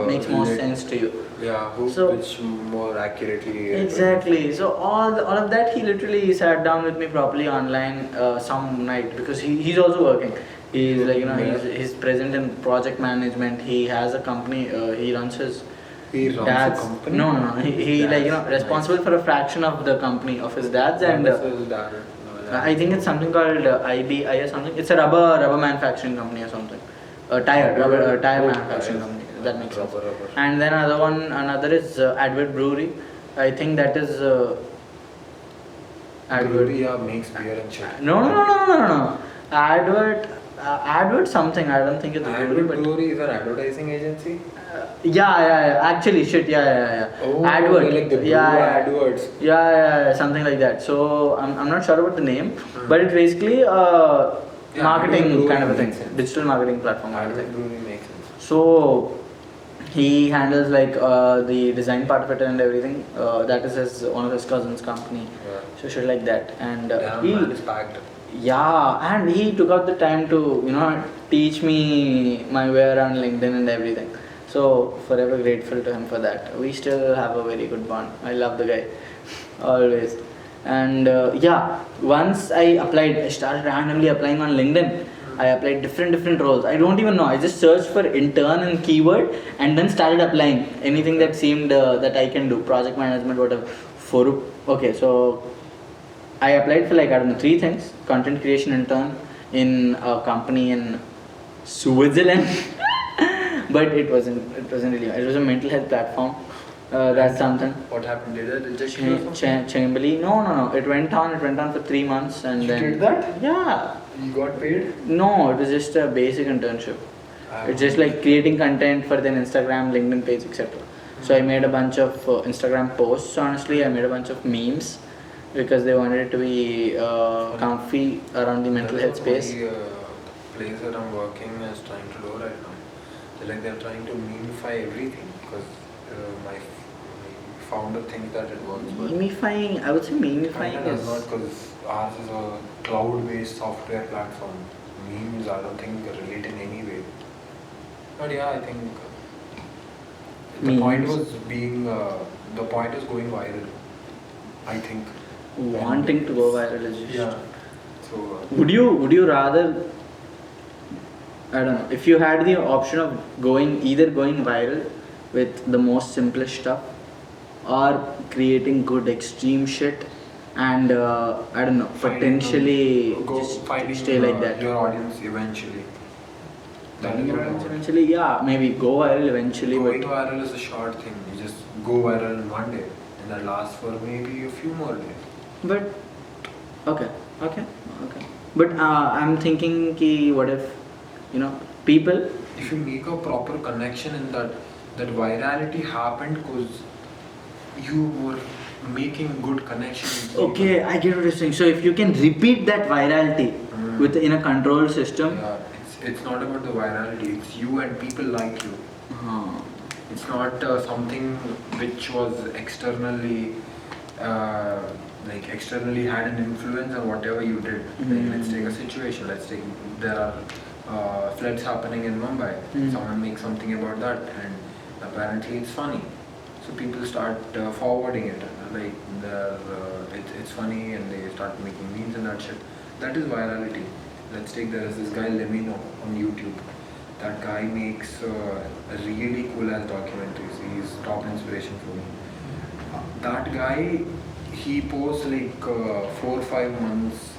makes most sense to you. Yeah, which more accurately. Exactly. So all of that, he literally sat down with me properly online some night because he's also working. He's he's present in project management. He has a company. He runs his. He runs dad's a company? No. He Dad's responsible for a fraction of the company of his dad's and. This is dad. I think it's something called IBI or something. It's a rubber manufacturing company or something. Tire manufacturing company. That makes sense. Rubber. And then another is Advert Brewery. I think that is Brewery, yeah, makes beer and shit. No. Advert something. I don't think it's a brewery, Advert but Brewery is an advertising agency. yeah. Actually, shit. Yeah. Oh, Advert. okay, like the brew AdWords. Yeah, something like that. So I'm not sure about the name, but it's basically marketing Advert kind of a Brewery thing, makes sense. digital marketing platform kind of Advert thing. Brewery makes sense. So he handles the design part of it and everything. That is one of his cousin's company. Yeah. So shit like that. And Damn, man, it's packed. and he took out the time to teach me my way around LinkedIn and everything. So forever grateful to him for that. We still have a very good bond. I love the guy, always. And once I applied, I started randomly applying on LinkedIn. I applied different roles. I don't even know. I just searched for intern and keyword and then started applying anything that seemed that I can do. Project management, whatever. Okay, so I applied for 3 things. Content creation intern in a company in Switzerland. But it wasn't really. It was a mental health platform. That's something. What happened? Did it just you? Chamberlain. No. It went on for 3 months and You then. did that? Yeah. You got paid? No, it was just a basic internship. It's just like creating content for their Instagram, LinkedIn page, etc. So I made a bunch of Instagram posts. Honestly, I made a bunch of memes because they wanted it to be comfy around the mental health space. The place that I'm working is trying to do right now. They're trying to memify everything because my founder thinks that it works. Memifying, I would say memifying Kinda is does not, because ours is a cloud-based software platform. Memes, I don't think relate in any way. But yeah, I think the point was going viral. I think. Wanting to go viral is just. Yeah. So. Would you rather? I don't know. If you had the option of either going viral with the most simplest stuff, or creating good extreme shit, and I don't know, potentially just stay like that. Your audience eventually. Finding your audience eventually, yeah, maybe go viral eventually. Going viral is a short thing. You just go viral in one day, and that lasts for maybe a few more days. But okay. But I'm thinking, what if people? If you make a proper connection in that virality happened because you were making good connections. Okay, I get what you're saying. So if you can repeat that virality in a controlled system. Yeah, it's not about the virality. It's you and people like you. It's not something which was externally externally had an influence on whatever you did. Let's take a situation. There are floods happening in Mumbai. Someone makes something about that, and apparently it's funny. So people start forwarding it. It's funny, and they start making memes and that shit. That is virality. Let's take there is this guy Lemino on YouTube. That guy makes really cool ass documentaries. He's top inspiration for me. That guy, he posts 4 or 5 months.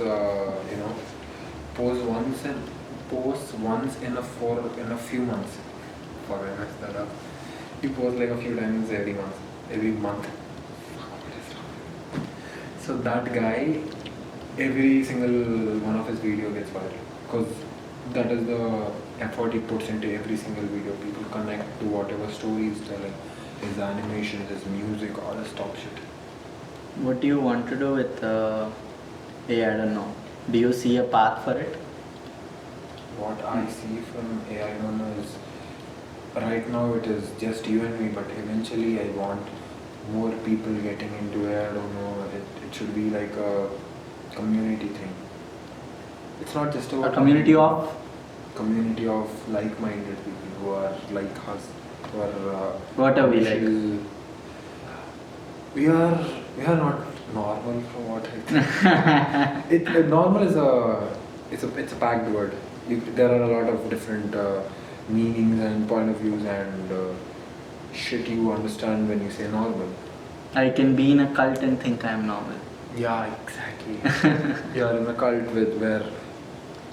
Posts once in a few months. For I messed that up. He posts a few times every month. So that guy, every single one of his video gets viral because that is the effort he puts into every single video. People connect to whatever story he's telling, his animations, his music, all this top shit. What do you want to do with AI? I don't know. Do you see a path for it? What I see from AI, I don't know, is right now it is just you and me, but eventually I want more people getting into it. I don't know, it should be like a community thing. It's not just about a community of like-minded people who are like us, who are what are we like? We are not normal from what I think. Normal is a packed word. There are a lot of different meanings and point of views and shit you understand when you say normal. I can be in a cult and think I'm normal. Yeah, exactly. You're in a cult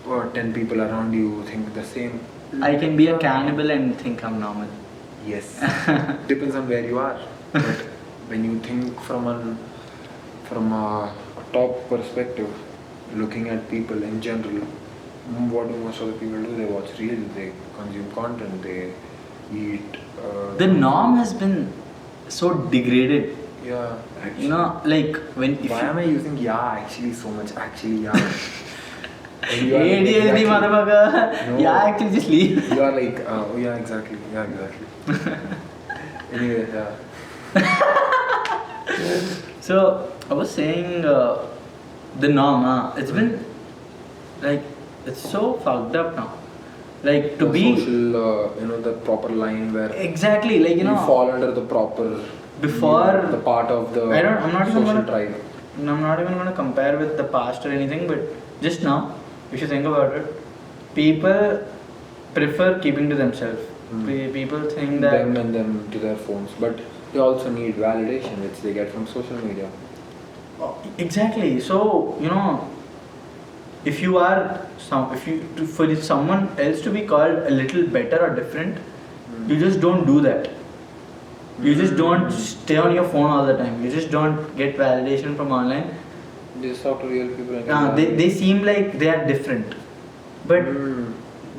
where 10 people around you think the same. I can be a cannibal and think I'm normal. Yes. Depends on where you are. But when you think from a top perspective, looking at people in general, what do most of the people do? They watch reels, they consume content, they eat. The norm has been so degraded. Yeah, actually. Why am I using actually so much? Actually, yeah. ADHD motherfucker. No. Yeah, actually just leave. You are like, oh yeah, exactly. Yeah, exactly. Anyway, yeah. So, I was saying the norm, it's been it's so fucked up now. To be social, the proper line where exactly you fall under the proper before the part of the I'm not even social gonna, tribe. I'm not even going to compare with the past or anything, but just now, if you think about it, people prefer keeping to themselves. People think that them to their phones, but they also need validation, which they get from social media. Exactly. So if you are for someone else to be called a little better or different, You just don't do that. You just don't stay on your phone all the time. You just don't get validation from online. Just talk to real people. They seem like they are different. But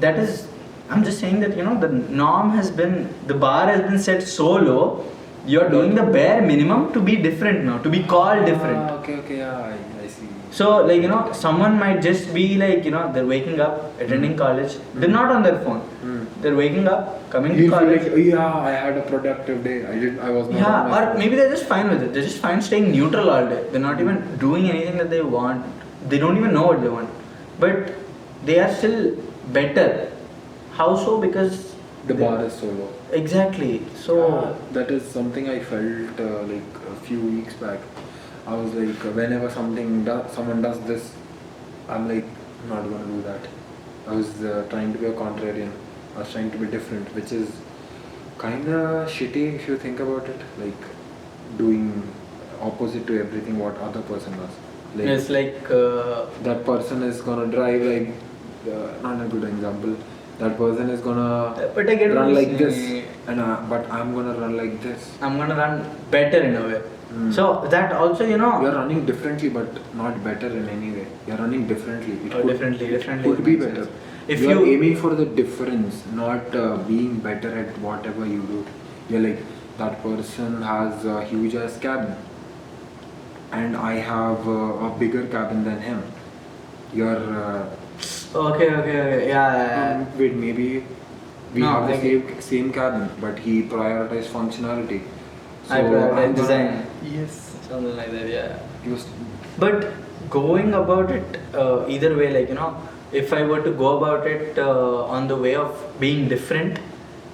that is, I'm just saying that, the norm has been, the bar has been set so low, you're doing the bare minimum to be different now, to be called different. Okay, yeah, I see. So, someone might just be like, they're waking up, attending college, they're not on their phone. They're waking up, coming to college. I had a productive day. I was not. Yeah, or maybe they're just fine with it. They're just fine staying neutral all day. They're not even doing anything that they want. They don't even know what they want. But they are still better. How so? Because the bar is so low. Exactly. So that is something I felt like a few weeks back. I was like, whenever someone does this, I'm like, I'm not gonna do that. I was trying to be a contrarian. I was trying to be different, which is kind of shitty if you think about it. Like doing opposite to everything what other person does. Like, it's like that person is gonna drive like not a good example. That person is gonna run like this, and but I'm gonna run like this. I'm gonna run better in a way. So that also, you're running differently, but not better in any way. You're running differently. Differently. Could be better. If you're aiming for the difference, not being better at whatever you do. You're like, that person has a huge ass cabin, and I have a bigger cabin than him. You're Okay, yeah. Wait, maybe we have the same cabin, but he prioritized functionality. So I prioritize design. Yes. Something like that, yeah. But going about it either way, if I were to go about it on the way of being different,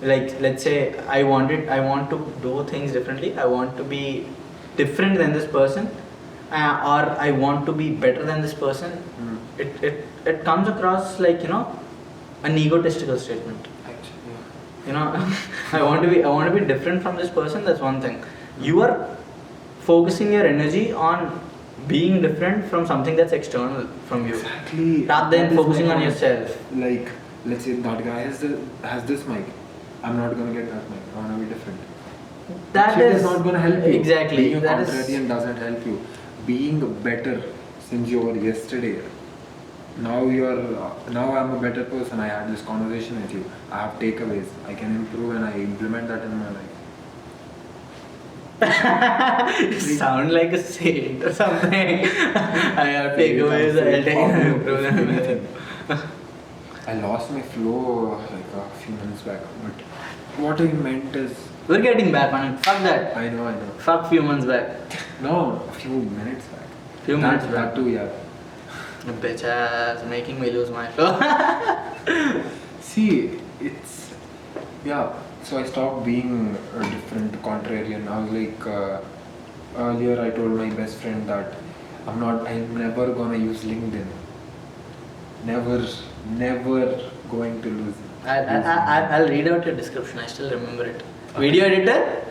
like let's say I want to do things differently. I want to be different than this person, or I want to be better than this person. It comes across like an egotistical statement. Actually, I want to be different from this person. That's one thing. You are focusing your energy on being different from something that's external from you. Exactly. Rather than focusing on yourself. Like, let's say that guy has this mic. I'm not gonna get that mic. I wanna be different. That is not gonna help you. Exactly. Being a contrarian doesn't help you. Being better since you were yesterday. Now I'm a better person. I had this conversation with you. I have takeaways. I can improve and I implement that in my life. You sound like a saint or something. I have takeaways. I'll take and improve them. I lost my flow like a few minutes back. But what I meant is, we're getting back on it. Fuck that. I know. Fuck few months back. No, a few minutes back. Minutes back. That too, yeah. Bitch ass, making me lose my flow. See, it's so I stopped being a different contrarian. I was like, earlier I told my best friend that I'm never gonna use LinkedIn. Never going to lose it. I'll read out your description. I still remember it. Video editor,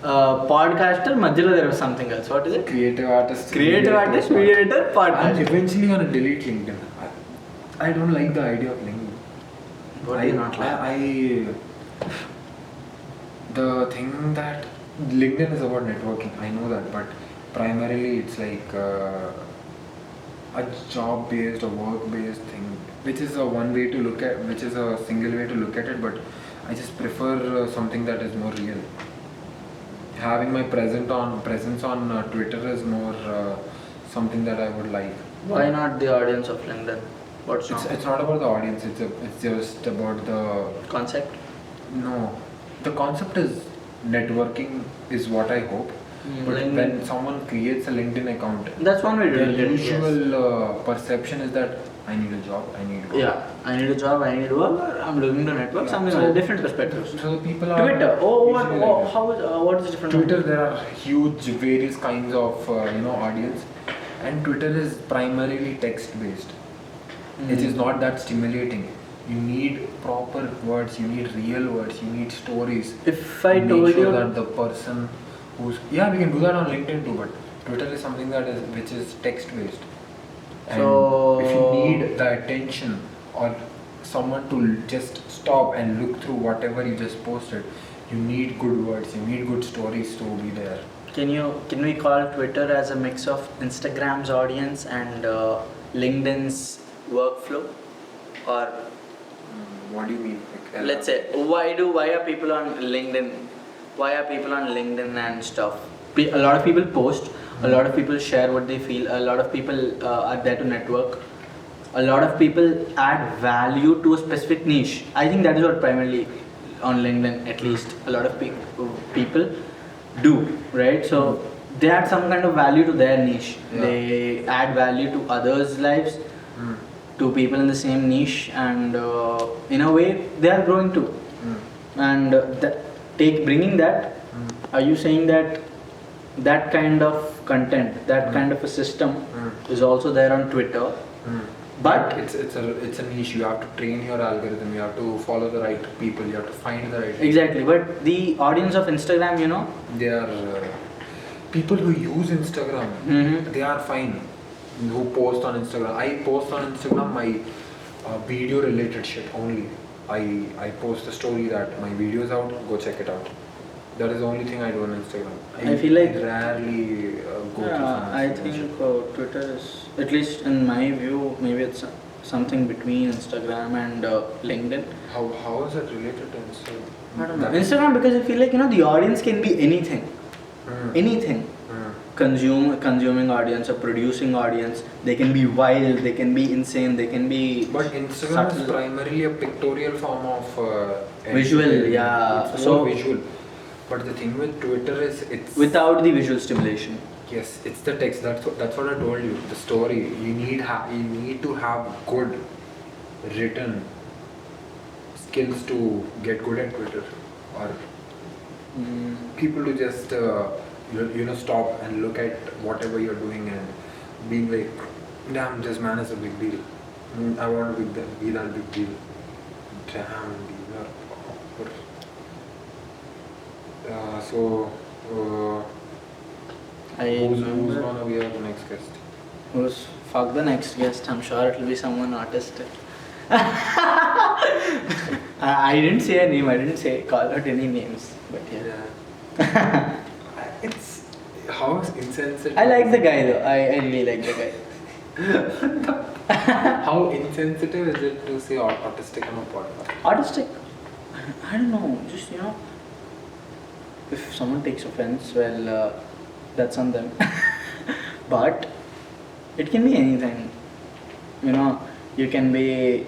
podcaster, Madhyalo there was something else. What is it? Creative artist, video editor, podcaster. I'm eventually gonna delete LinkedIn. I don't like the idea of LinkedIn. What do you not like? The thing that LinkedIn is about networking, I know that, but primarily it's like a job-based or work-based thing, which is which is a single way to look at it, but I just prefer something that is more real. Having my presence on Twitter is more something that I would like. Why not the audience of LinkedIn? It's not about the audience. It's just about the concept. No, the concept is networking is what I hope. But when someone creates a LinkedIn account, that's one way to the usual perception is that I need a job, I need work. Yeah, I need a job, I need work, I'm looking to network, something like different perspectives. So the people are Twitter, what is different? Twitter, there are huge various kinds of audience, and Twitter is primarily text based. It is not that stimulating. You need proper words, you need real words, you need stories. If I told you that the person we can do that on LinkedIn too, but Twitter is something which is text based. And so if you need the attention or someone to just stop and look through whatever you just posted, you need good words, you need good stories to be there. Can we call Twitter as a mix of Instagram's audience and LinkedIn's workflow? Or What do you mean? let's say, why are people on LinkedIn? Why are people on LinkedIn and stuff? A lot of people post, a lot of people share what they feel, a lot of people are there to network. A lot of people add value to a specific niche. I think that is what primarily on LinkedIn, at least, a lot of people do, right? So they add some kind of value to their niche. Yeah. They add value to others' lives, to people in the same niche, and in a way they are growing too. And bringing that, are you saying that that kind of content, that kind of a system is also there on Twitter? But it's a niche. You have to train your algorithm. You have to follow the right people. You have to find the right people. Exactly. But the audience of Instagram, They are people who use Instagram. They are fine. Who post on Instagram? I post on Instagram my video related shit only. I post a story that my video is out. Go check it out. That is the only thing I do on Instagram. I feel like I rarely go to some I Instagram think shit. Twitter is, at least in my view, maybe it's something between Instagram and LinkedIn. How is it related to Instagram? I don't know. Instagram, because I feel like the audience can be anything, anything. Consuming audience, a producing audience. They can be wild, they can be insane, they can be. But Instagram is primarily a pictorial form of visual, yeah. It's So more visual. But the thing with Twitter is it's without the visual stimulation. Yes, it's the text. That's what I told you. The story. You need to have good written skills to get good at Twitter, or people to just stop and look at whatever you're doing and being like, damn, this man is a big deal. I want to be that big deal. Damn, these are awkward. Who's gonna be our next guest? Fuck the next guest. I'm sure it'll be someone artistic. I didn't say a name. I didn't call out any names. But yeah. It's how insensitive. I like the guy though. I really like the guy. How insensitive is it to say autistic on a podcast? Artistic? I don't know. Just if someone takes offense, well, that's on them. But it can be anything. You can be.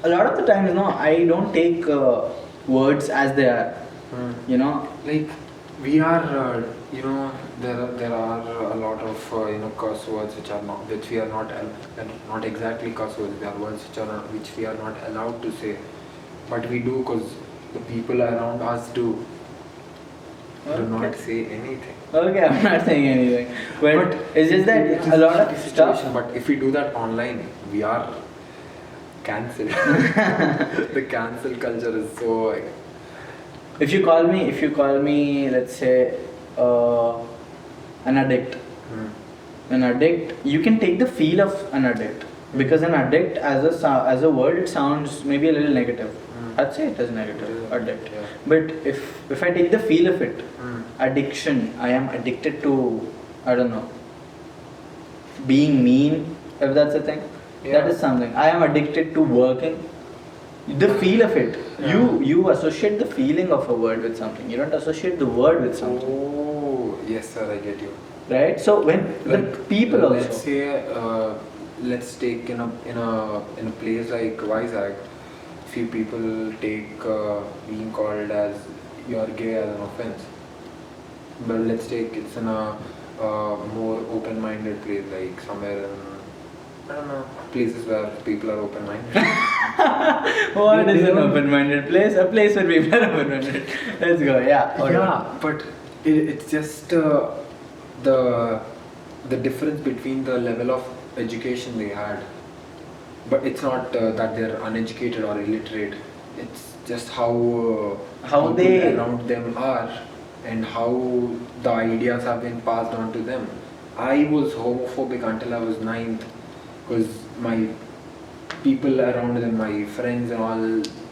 A lot of the time, I don't take words as they are. Like we are, there are a lot of curse words which we are not exactly curse words. They are words which we are not allowed to say, but we do because the people around us do. Okay. Do not say anything. Okay, I'm not saying anything. But it's just that a lot of stuff. But if we do that online, we are cancelled. The cancel culture is so. If you call me, let's say, an addict. An addict, you can take the feel of an addict, because an addict as a word, it sounds maybe a little negative. I'd say it is negative, addict. Yeah. But if I take the feel of it, addiction, I am addicted to, I don't know, being mean, if that's a thing. Yeah. That is something. I am addicted to working. The feel of it. Yeah. You associate the feeling of a word with something. You don't associate the word with something. Oh, yes, sir, I get you. Right? So when the people also. Let's say, let's take in a place like Vizag, few people take being called as you're gay as an offense. But let's take it's in a more open-minded place, like somewhere in, I don't know, places where people are open-minded. What is an open-minded place? A place where people are open-minded. Let's go. Yeah. Okay. Yeah, but it's just the difference between the level of education they had. But it's not that they're uneducated or illiterate. It's just how people they around them are and how the ideas have been passed on to them. I was homophobic until I was 9th because my people around them, my friends and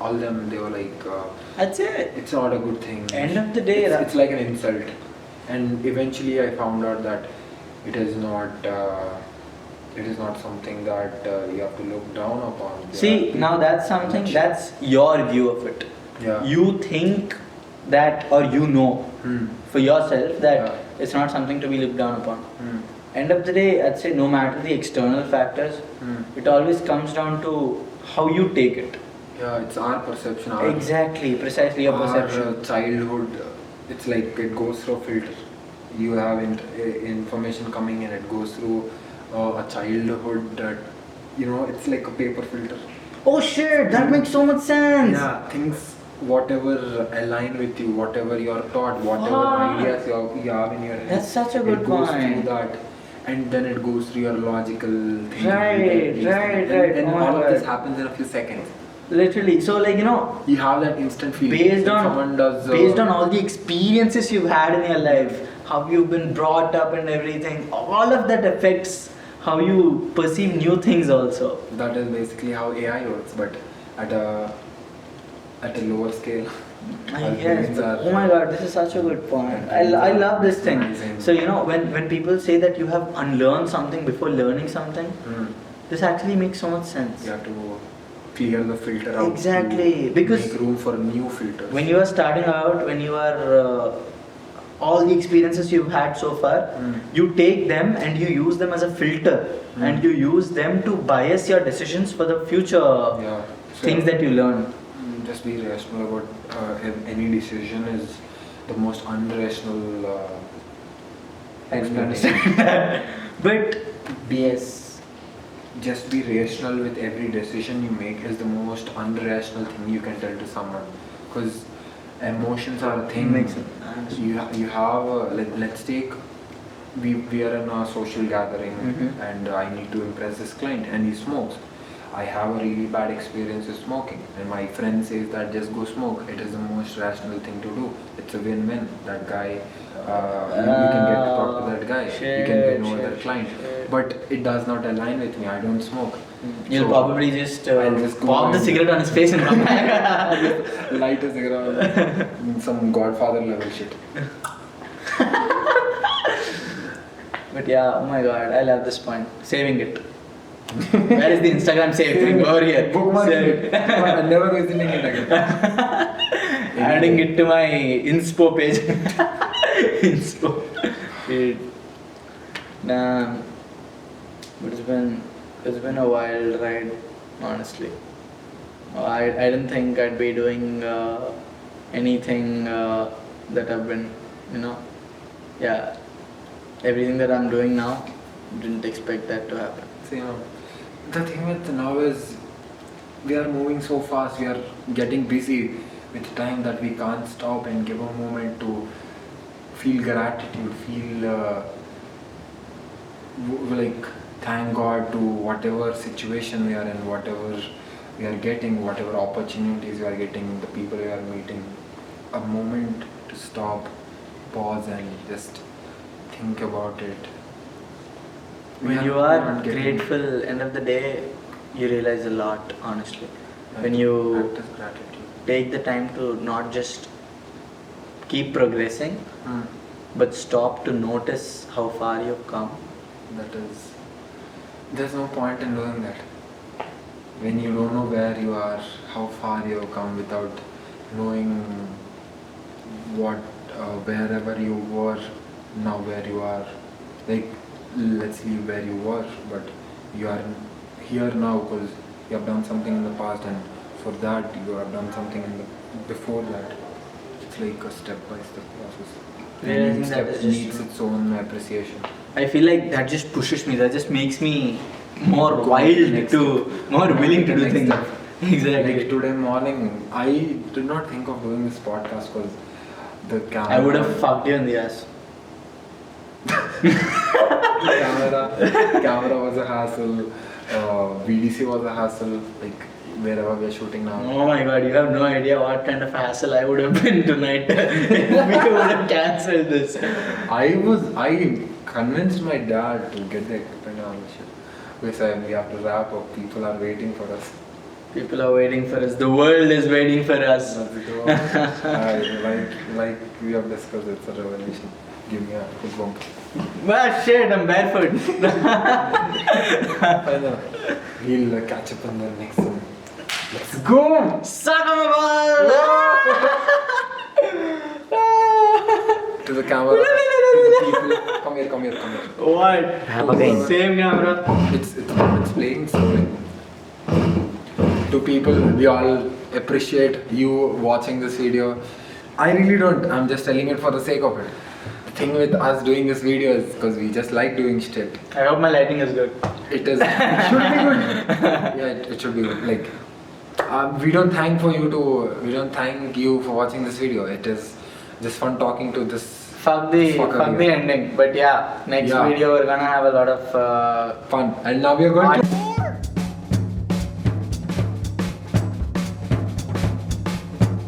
all them, they were like, That's it. it's not a good thing. End of the day, it's like an insult. And eventually I found out that it is not something that you have to look down upon. See, now that's something, that's your view of it. Yeah. You think that, or you know for yourself that it's not something to be looked down upon. End of the day, I'd say no matter the external factors, it always comes down to how you take it. Yeah, it's our perception. Exactly, precisely your perception. Our childhood, it's like it goes through a filter. You have information coming in, it goes through a childhood that, it's like a paper filter. Oh shit, that makes so much sense. Yeah, things, whatever align with you, whatever you're taught, whatever ideas you have in your head. That's such a good it goes point. through that, and then it goes through your logical thinking. Right. And all of this happens in a few seconds. Literally. So like, you have that instant feeling. based someone does, based on all the experiences you've had in your life, how you've been brought up and everything, all of that affects how you perceive new things also. That is basically how AI works, but at a lower scale. Yes, but, oh my god, this is such a good point. I love this thing. Amazing. So when people say that you have unlearned something before learning something, this actually makes so much sense. You have to clear the filter out. Exactly, because make room for new filters. when you are starting out, when you are all the experiences you've had so far, you take them and you use them as a filter, and you use them to bias your decisions for the future things that you learn. Just be rational about any decision is the most unrational I don't understand that. But yes, just be rational with every decision you make is the most unrational thing you can tell to someone, because emotions are a thing. Makes sense. You have let's take, we are in a social gathering, and I need to impress this client and he smokes. I have a really bad experience with smoking, and my friend says that just go smoke. It is the most rational thing to do. It's a win-win. That guy, you can get to talk to that guy. You can win over that client. But it does not align with me. I don't smoke. You'll probably just I'll just go pop the and- cigarette on his face and come back. Light a cigarette, some Godfather level shit. But yeah, oh my god, I love this point. Saving it. Where is the Instagram save thing? Over here. Bookmark Save it. I'm never visiting it again. Adding it to my inspo page. Inspo. Dude. Damn. But it's been a wild ride, honestly. I didn't think I'd be doing anything that I've been, everything that I'm doing now, didn't expect that to happen. So, the thing with now is we are moving so fast, we are getting busy with time that we can't stop and give a moment to feel gratitude, feel like thank God to whatever situation we are in, whatever we are getting, whatever opportunities we are getting, the people we are meeting. A moment to stop, pause and just think about it. When you are grateful, end of the day, you realize a lot, honestly. When you practice gratitude. take the time to not just keep progressing, but stop to notice how far you've come. There's no point in doing that. When you don't know where you are, how far you have come without knowing wherever you were, now where you are. Like, let's leave where you were, but you are here now because you have done something in the past, and for that you have done something before that. It's like a step-by-step process. Realizing Each that step is just needs its own appreciation. I feel like that just pushes me, that just makes me more wild more willing to do things. Exactly. Like today morning, I did not think of doing this podcast because the camera. I would have fucked you in the ass. camera was a hassle. VDC was a hassle. Like wherever we are shooting now. Oh my god, you have no idea what kind of hassle I would have been tonight if we would have cancelled this. I convinced my dad to get the equipment and all the shit. we said we have to wrap up. People are waiting for us. People are waiting for us. The world is waiting for us. Like we have discussed, it's a revelation. Give me a good bump. Well, shit, I'm barefoot. I know. We'll catch up in the next one. Let's go! Suck on the ball! To the camera. To the people. Come here. What? Again. Same camera. It's playing something. To people, we all appreciate you watching this video. I really don't. I'm just telling it for the sake of it. The thing with us doing this video is because we just like doing shit. I hope my lighting is good. It is. It should be good. Yeah, it should be good. Like, we don't thank you for watching this video. It is just fun talking to this. Fuck the ending. But yeah, next video we're gonna have a lot of fun. And now we are going to.